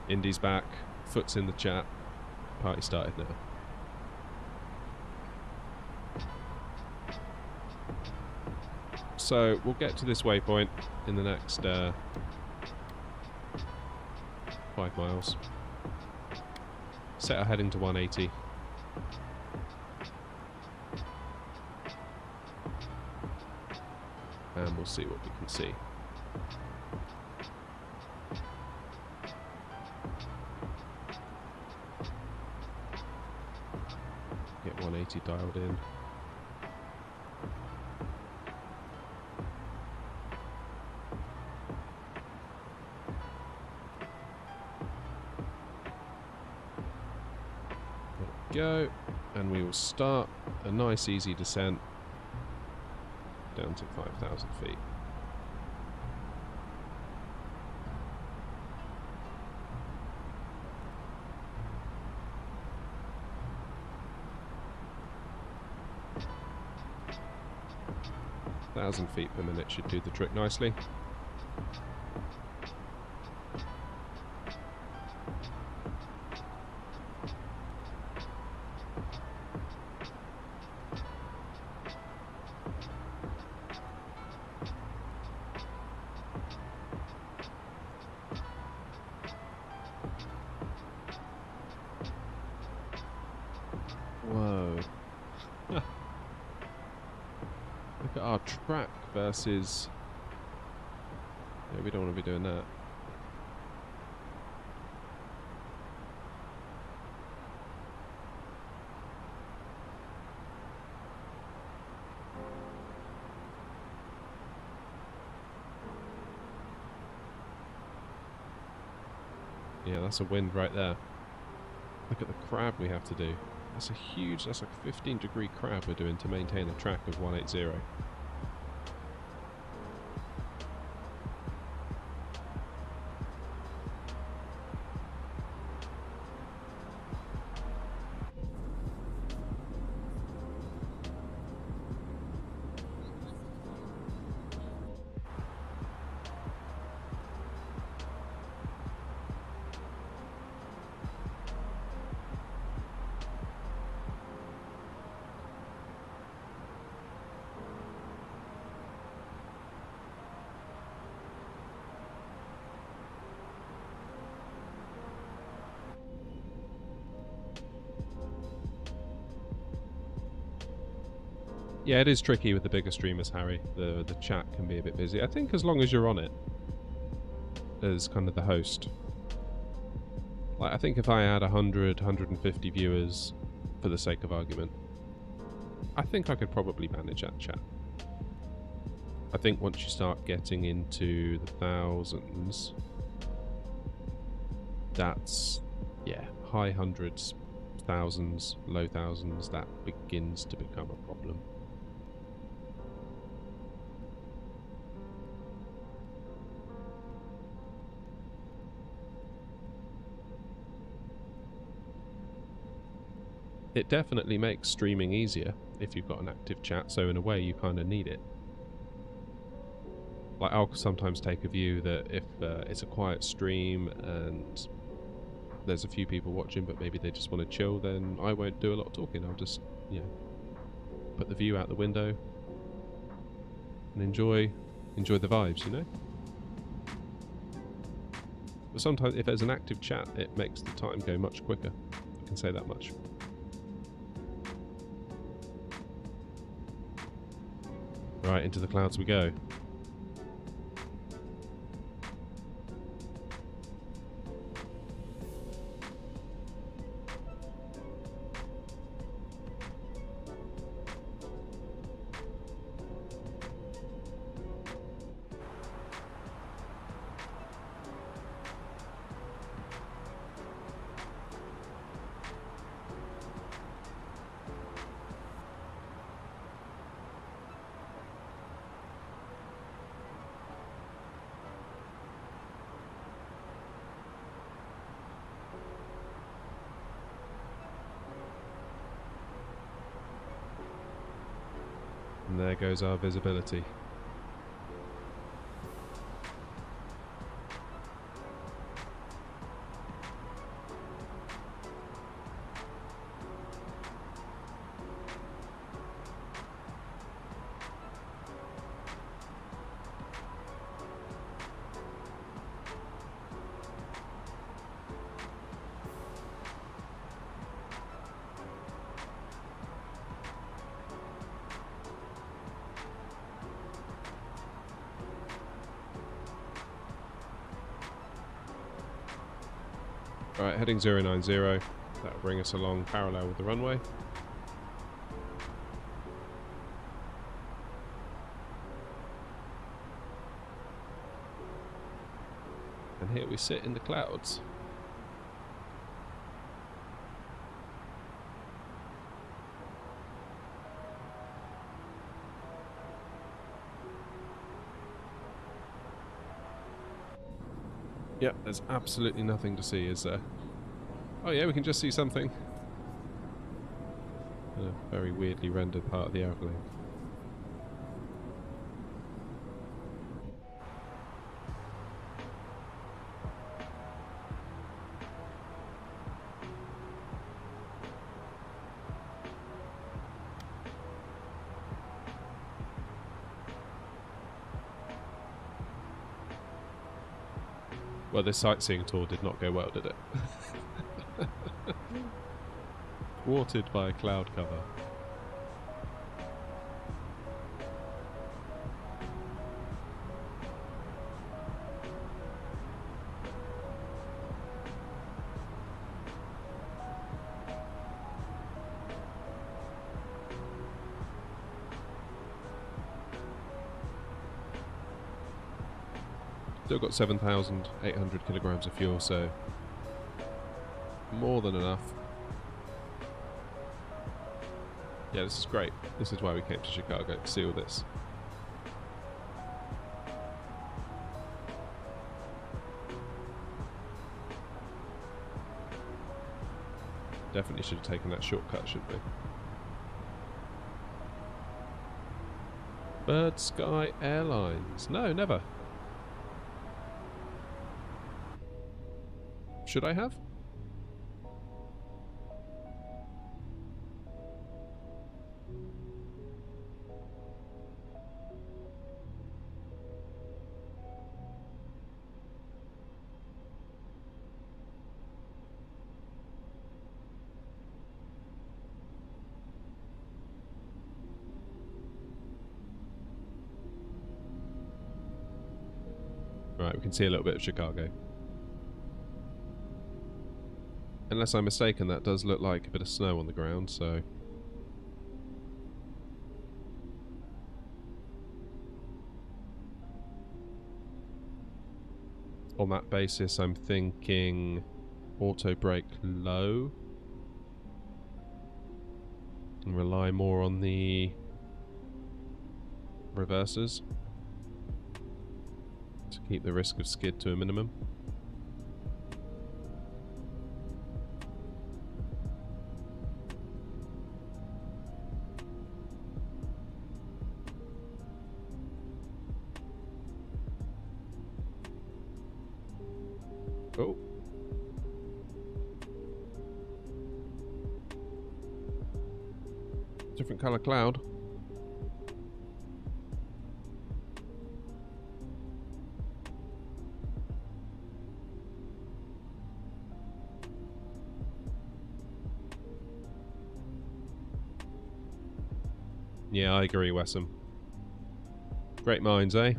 Speaker 1: Indy's back, Foot's in the chat, party started now. So we'll get to this waypoint in the next 5 miles. Set our heading to 180. And we'll see what we can see. Get 180 dialed in. Go, and we will start a nice easy descent down to 5,000 feet. Thousand feet per minute should do the trick nicely. our track versus... Yeah, we don't want to be doing that. Yeah, that's a wind right there. Look at the crab we have to do. That's a huge, that's like a 15-degree crab we're doing to maintain a track of 180. Yeah, it is tricky with the bigger streamers, Harry. The chat can be a bit busy. I think as long as you're on it as kind of the host. Like, I think if I had 100, 150 viewers, for the sake of argument, I think I could probably manage that chat. I think once you start getting into the thousands, that's, yeah, high hundreds, thousands, low thousands, that begins to become a problem. It definitely makes streaming easier if you've got an active chat, so in a way you kind of need it. Like, I'll sometimes take a view that if it's a quiet stream and there's a few people watching but maybe they just want to chill, then I won't do a lot of talking. I'll just, you know, put the view out the window and enjoy the vibes, you know? But sometimes if there's an active chat, it makes the time go much quicker. I can say that much. Right, into the clouds we go. And there goes our visibility. Alright, heading 090, that'll bring us along parallel with the runway. And here we sit in the clouds. Yep, there's absolutely nothing to see, is there? Oh yeah, we can just see something. In a very weirdly rendered part of the airplane. Well, this sightseeing tour did not go well, did it? Thwarted by a cloud cover. Still got 7,800 kilograms of fuel, so more than enough. Yeah, this is great. This is why we came to Chicago, to see all this. Definitely should have taken that shortcut, shouldn't we? Bird Sky Airlines. No, never. Should I have? Right, we can see a little bit of Chicago. Unless I'm mistaken, that does look like a bit of snow on the ground, so... On that basis, I'm thinking auto brake low. And rely more on the reversers to keep the risk of skid to a minimum. Oh. Different colour cloud. Yeah, I agree, Wessam. Great minds, eh?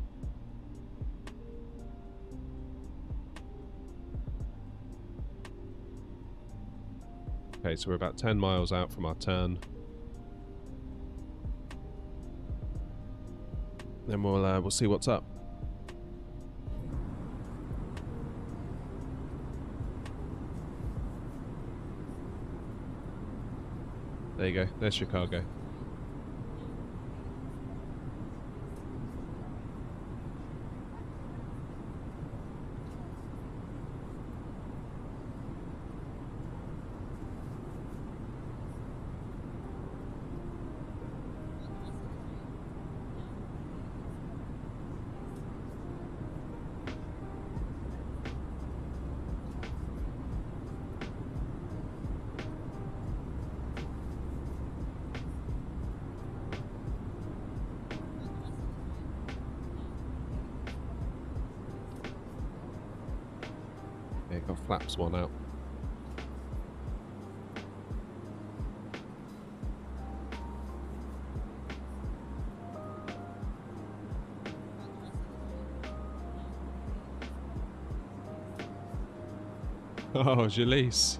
Speaker 1: Okay, so we're about 10 miles out from our turn. Then we'll see what's up. There you go. There's Chicago. Yeah, got flaps one out. Oh, Jalise.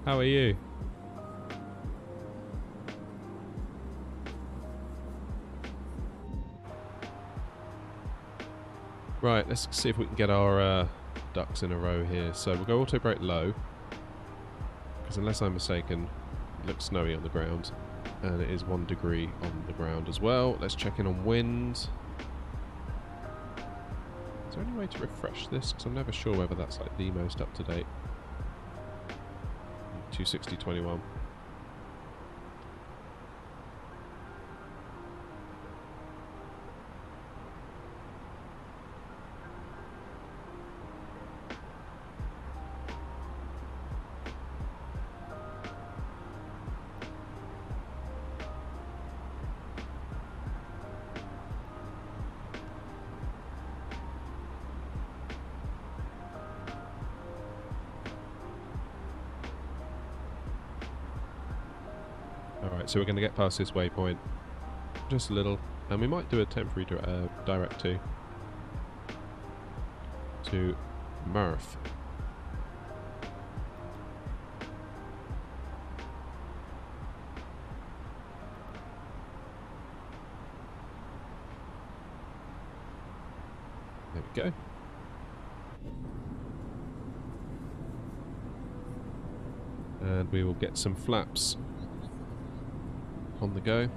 Speaker 1: How are you? Right, let's see if we can get our ducks in a row here. So we'll go auto brake low, because unless I'm mistaken, it looks snowy on the ground, and it is 1 degree on the ground as well. Let's check in on wind. Is there any way to refresh this? Because I'm never sure whether that's like the most up to date. 260.21. Alright, so we're going to get past this waypoint just a little, and we might do a temporary direct to Murph. There we go. And we will get some flaps on the go.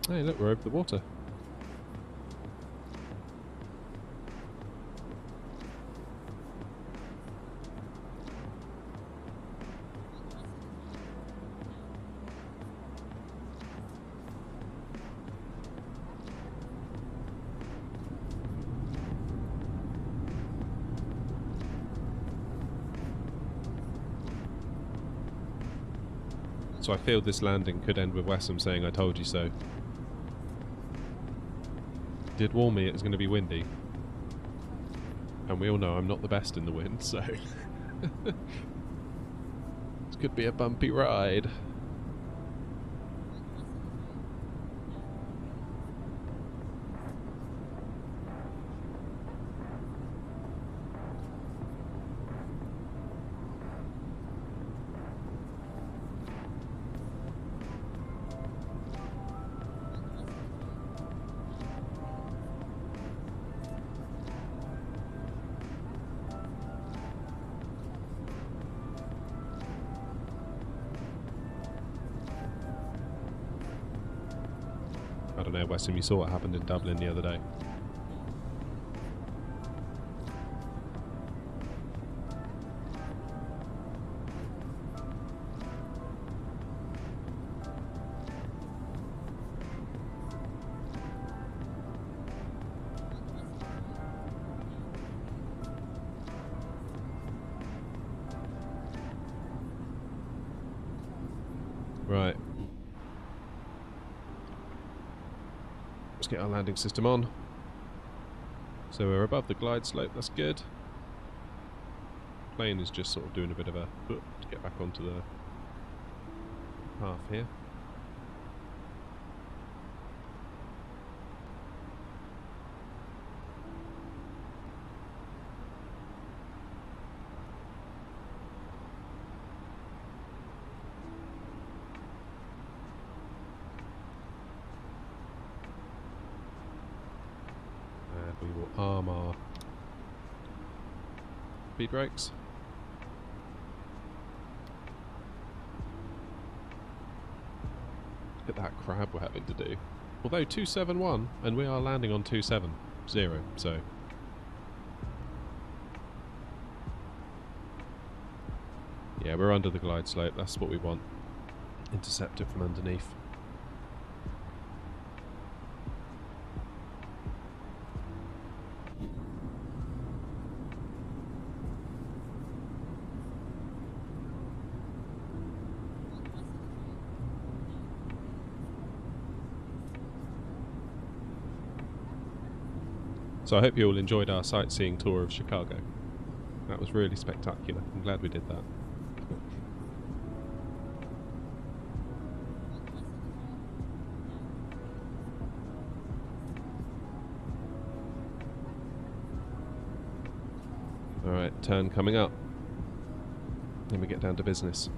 Speaker 1: Hey, look, we're over the water. So I feel this landing could end with Wessam saying, "I told you so." Did warn me it was going to be windy. And we all know I'm not the best in the wind, so... this could be a bumpy ride. I don't know, Wessam, you saw what happened in Dublin the other day. Right. Let's get our landing system on. So we're above the glide slope, that's good. Plane is just sort of doing a bit of a to get back onto the path here. We will arm our speed brakes. Look at that crab we're having to do. Although 271, and we are landing on 270, so... yeah, we're under the glide slope, that's what we want. Intercept it from underneath. So I hope you all enjoyed our sightseeing tour of Chicago. That was really spectacular. I'm glad we did that. Alright, turn coming up. Then we get down to business.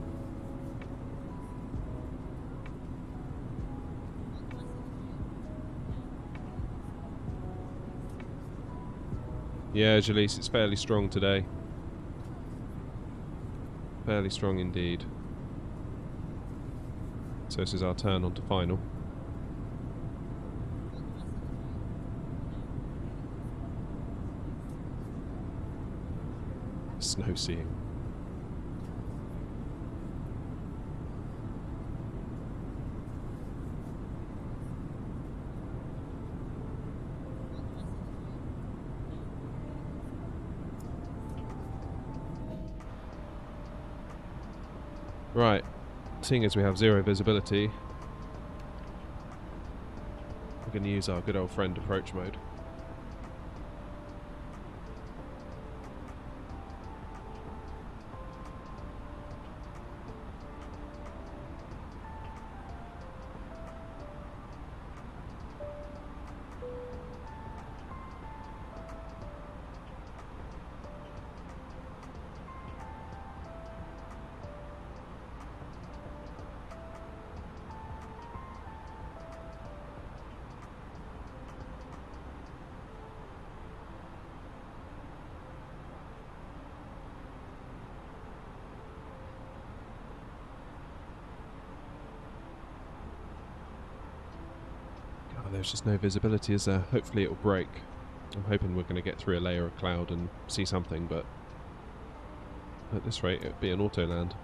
Speaker 1: Yeah, Jalise, it's fairly strong today. Fairly strong indeed. So this is our turn onto final. Snow seeing. Right, seeing as we have zero visibility, we're going to use our good old friend approach mode. there's just no visibility, is there? Hopefully it'll break. I'm hoping we're going to get through a layer of cloud and see something, but at this rate it'll be an auto land.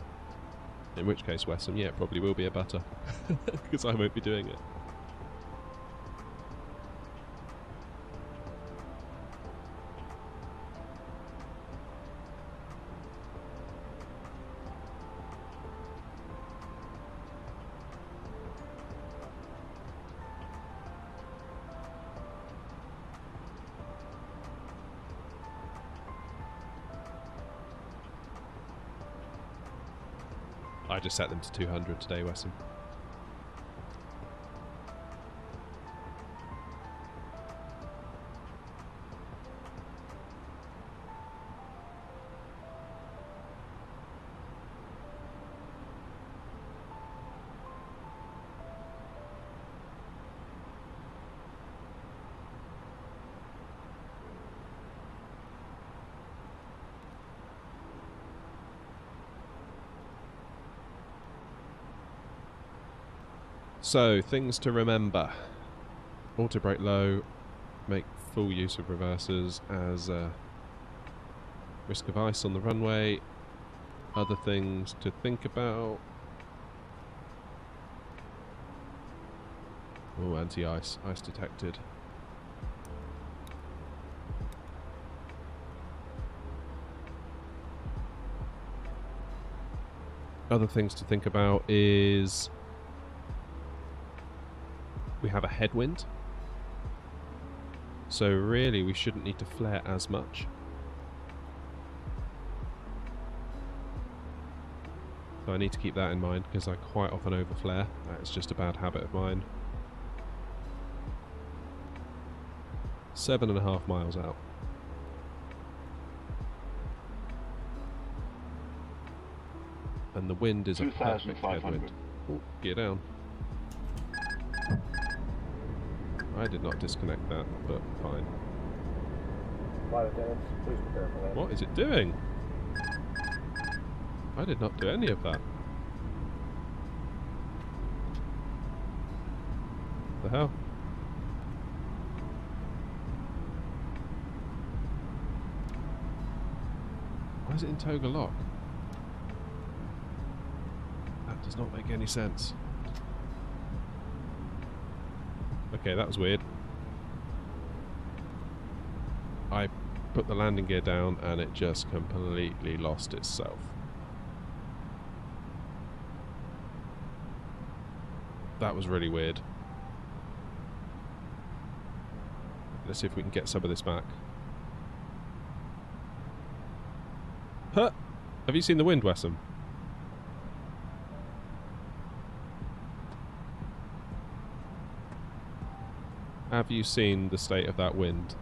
Speaker 1: In which case, Wesson, yeah, it probably will be a butter. Because I won't be doing it. I just set them to 200 today, Wesson. So, things to remember. Auto brake low, make full use of reversers as risk of ice on the runway. Other things to think about. Oh, anti-ice. Ice detected. Other things to think about is we have a headwind, so really we shouldn't need to flare as much. So I need to keep that in mind because I quite often overflare. That's just a bad habit of mine. 7.5 miles out. And the wind is a perfect headwind. Oh, get down. I did not disconnect that, but fine.
Speaker 2: Flight attendants, please prepare for landing.
Speaker 1: What is it doing? I did not do any of that. The hell? Why is it in toga lock? That does not make any sense. Okay, that was weird. I put the landing gear down and it just completely lost itself. That was really weird. Let's see if we can get some of this back. Huh! Have you seen the wind, Wesson? Have you seen the state of that wind?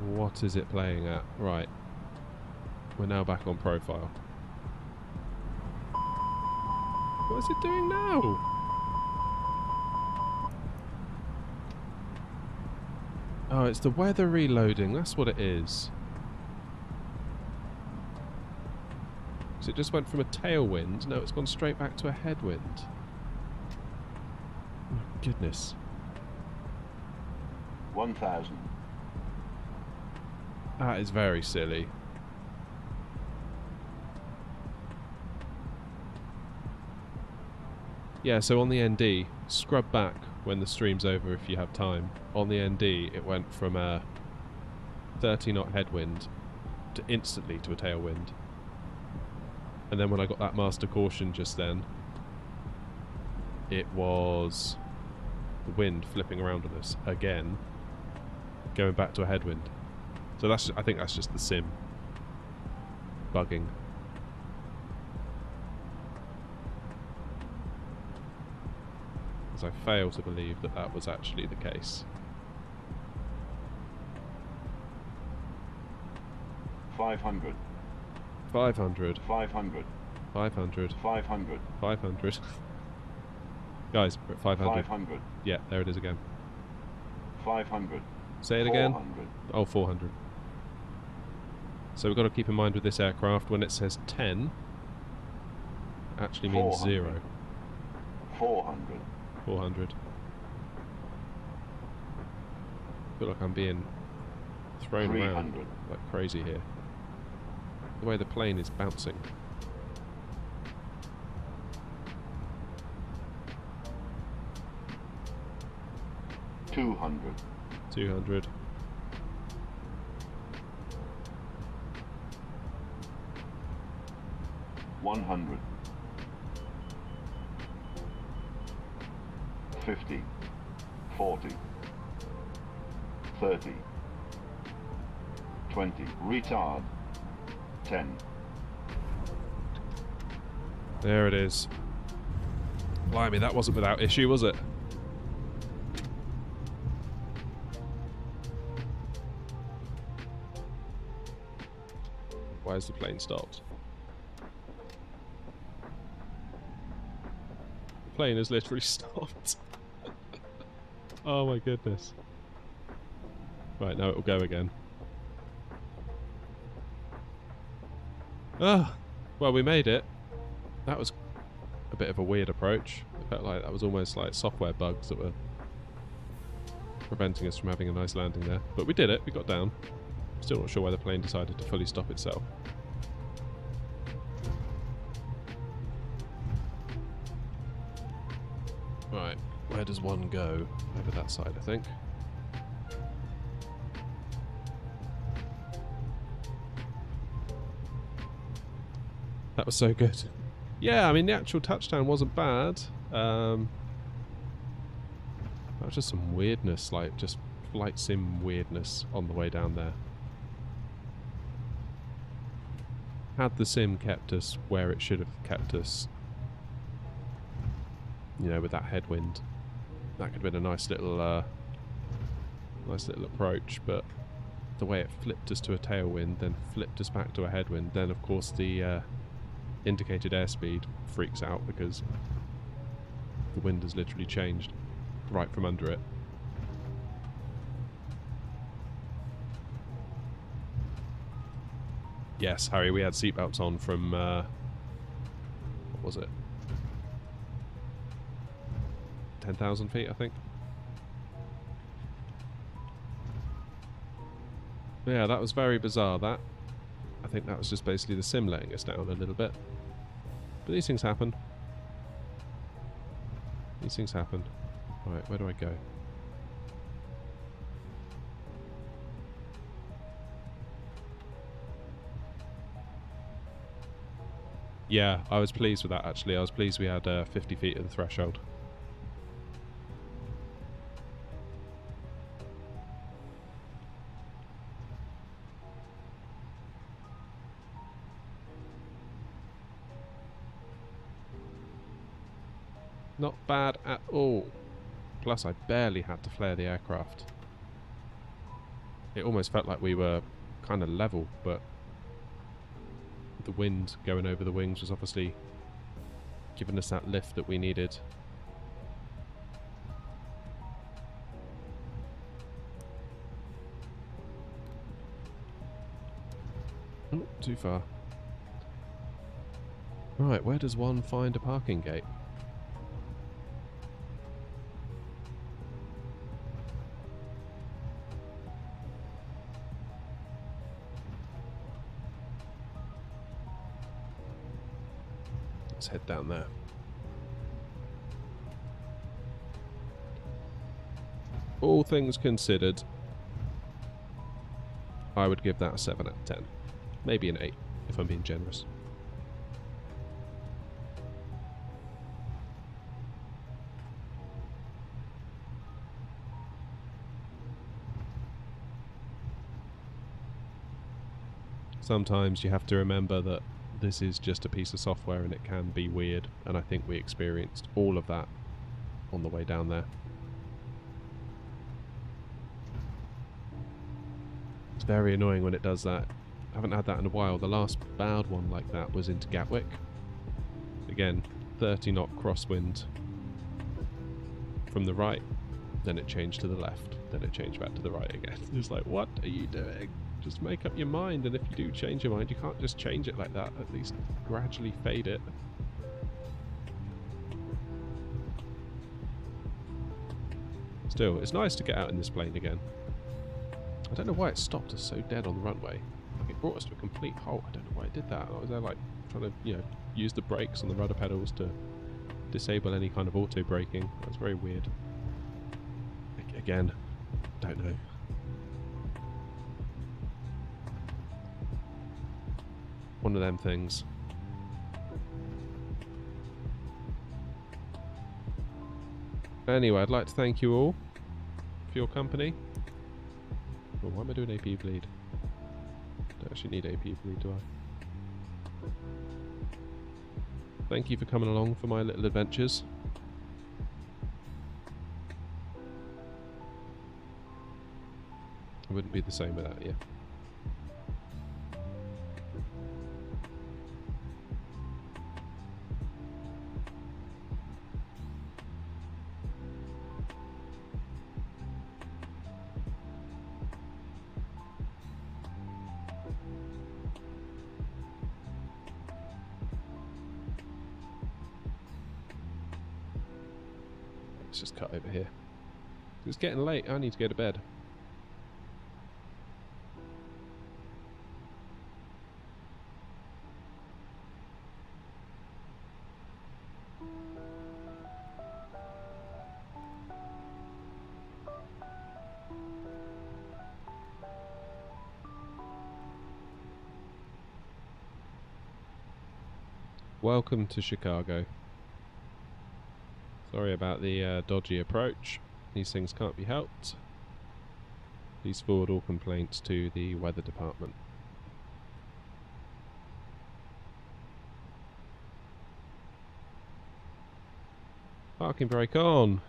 Speaker 1: What is it playing at? Right. We're now back on profile. What is it doing now? Oh, it's the weather reloading. That's what it is. So it just went from a tailwind. No, it's gone straight back to a headwind. Oh, goodness.
Speaker 4: 1,000.
Speaker 1: That is very silly. Yeah, so on the ND, scrub back when the stream's over if you have time. On the ND, it went from a 30-knot headwind to instantly to a tailwind. And then when I got that master caution just then, it was the wind flipping around on us again, going back to a headwind. So that's, I think that's just the sim bugging. As I fail to believe that that was actually the case.
Speaker 4: 500.
Speaker 1: 500.
Speaker 4: 500.
Speaker 1: 500.
Speaker 4: 500.
Speaker 1: 500. Guys, we're at 500.
Speaker 4: 500.
Speaker 1: Yeah, there it is again.
Speaker 4: 500.
Speaker 1: Say it again.
Speaker 4: 400.
Speaker 1: Oh, 400. So we've got to keep in mind with this aircraft, when it says 10, actually means 0.
Speaker 4: 400.
Speaker 1: 400. I feel like I'm being thrown around
Speaker 4: 300.
Speaker 1: like crazy here. The way the plane is bouncing.
Speaker 4: 200.
Speaker 1: 200.
Speaker 4: 100. 50. 40. 30. 20. Retard. 10.
Speaker 1: There it is. Blimey, that wasn't without issue, was it? Why has the plane stopped? The plane has literally stopped. Oh my goodness. Right, now it'll go again. Ah, well, we made it. That was a bit of a weird approach. It felt like that was almost like software bugs that were preventing us from having a nice landing there. But we did it, we got down. Still not sure why the plane decided to fully stop itself. Right, where does one go? Over that side, I think. That was so good. Yeah, I mean, the actual touchdown wasn't bad. That was just some weirdness, like just flight sim weirdness on the way down there. Had the sim kept us where it should have kept us, you know, with that headwind, that could have been a nice little approach, but the way it flipped us to a tailwind, then flipped us back to a headwind, then of course the indicated airspeed freaks out because the wind has literally changed right from under it. Yes, Harry, we had seatbelts on from, what was it? 10,000 feet, I think. Yeah, that was very bizarre, that. I think that was just basically the sim letting us down a little bit. But these things happen. These things happen. Alright, where do I go? Yeah, I was pleased with that actually. I was pleased we had 50 feet of the threshold. Not bad at all. Plus I barely had to flare the aircraft. It almost felt like we were kind of level, but the wind going over the wings was obviously giving us that lift that we needed. Oh, too far. Right, where does one find a parking gate? Let's head down there. All things considered, I would give that a 7 out of 10. Maybe an 8, if I'm being generous. Sometimes you have to remember that this is just a piece of software and it can be weird, and I think we experienced all of that on the way down there. It's very annoying when it does that. I haven't had that in a while. The last bad one like that was into Gatwick. Again, 30 knot crosswind from the right, then it changed to the left, then it changed back to the right again. It's like, what are you doing? Just make up your mind, and if you do change your mind, you can't just change it like that. At least gradually fade it. Still, it's nice to get out in this plane again. I don't know why it stopped us so dead on the runway. Like, it brought us to a complete halt. I don't know why it did that. I was there, like, trying to, you know, use the brakes on the rudder pedals to disable any kind of auto braking. That was very weird. Again, don't know. One of them things. Anyway, I'd like to thank you all for your company. Oh, why am I doing AP bleed? Don't actually need AP bleed, do I? Thank you for coming along for my little adventures. It wouldn't be the same without you. Let's just cut over here. It's getting late, I need to go to bed. Welcome to Chicago. Sorry about the dodgy approach. These things can't be helped. Please forward all complaints to the weather department. Parking brake on.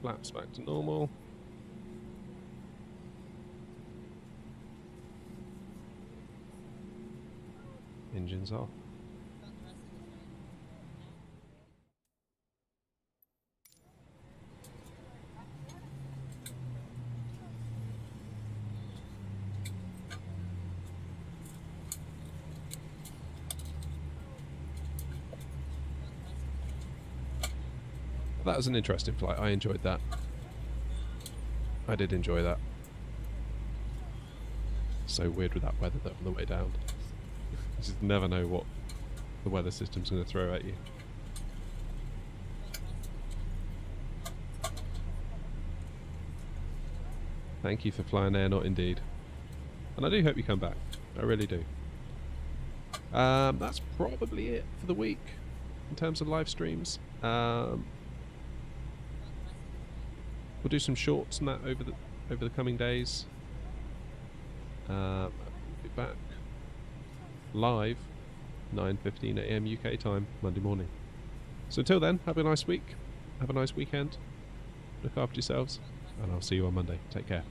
Speaker 1: Flaps back to normal. Engines off. That was an interesting flight. I enjoyed that. I did enjoy that. So weird with that weather though on the way down. You just never know what the weather system's going to throw at you. Thank you for flying Air Not Indeed. And I do hope you come back. I really do. That's probably it for the week in terms of live streams. We'll do some shorts and that over the coming days. I'll be back live 9:15 AM UK time Monday morning. So until then, have a nice week, have a nice weekend, look after yourselves, and I'll see you on Monday. Take care.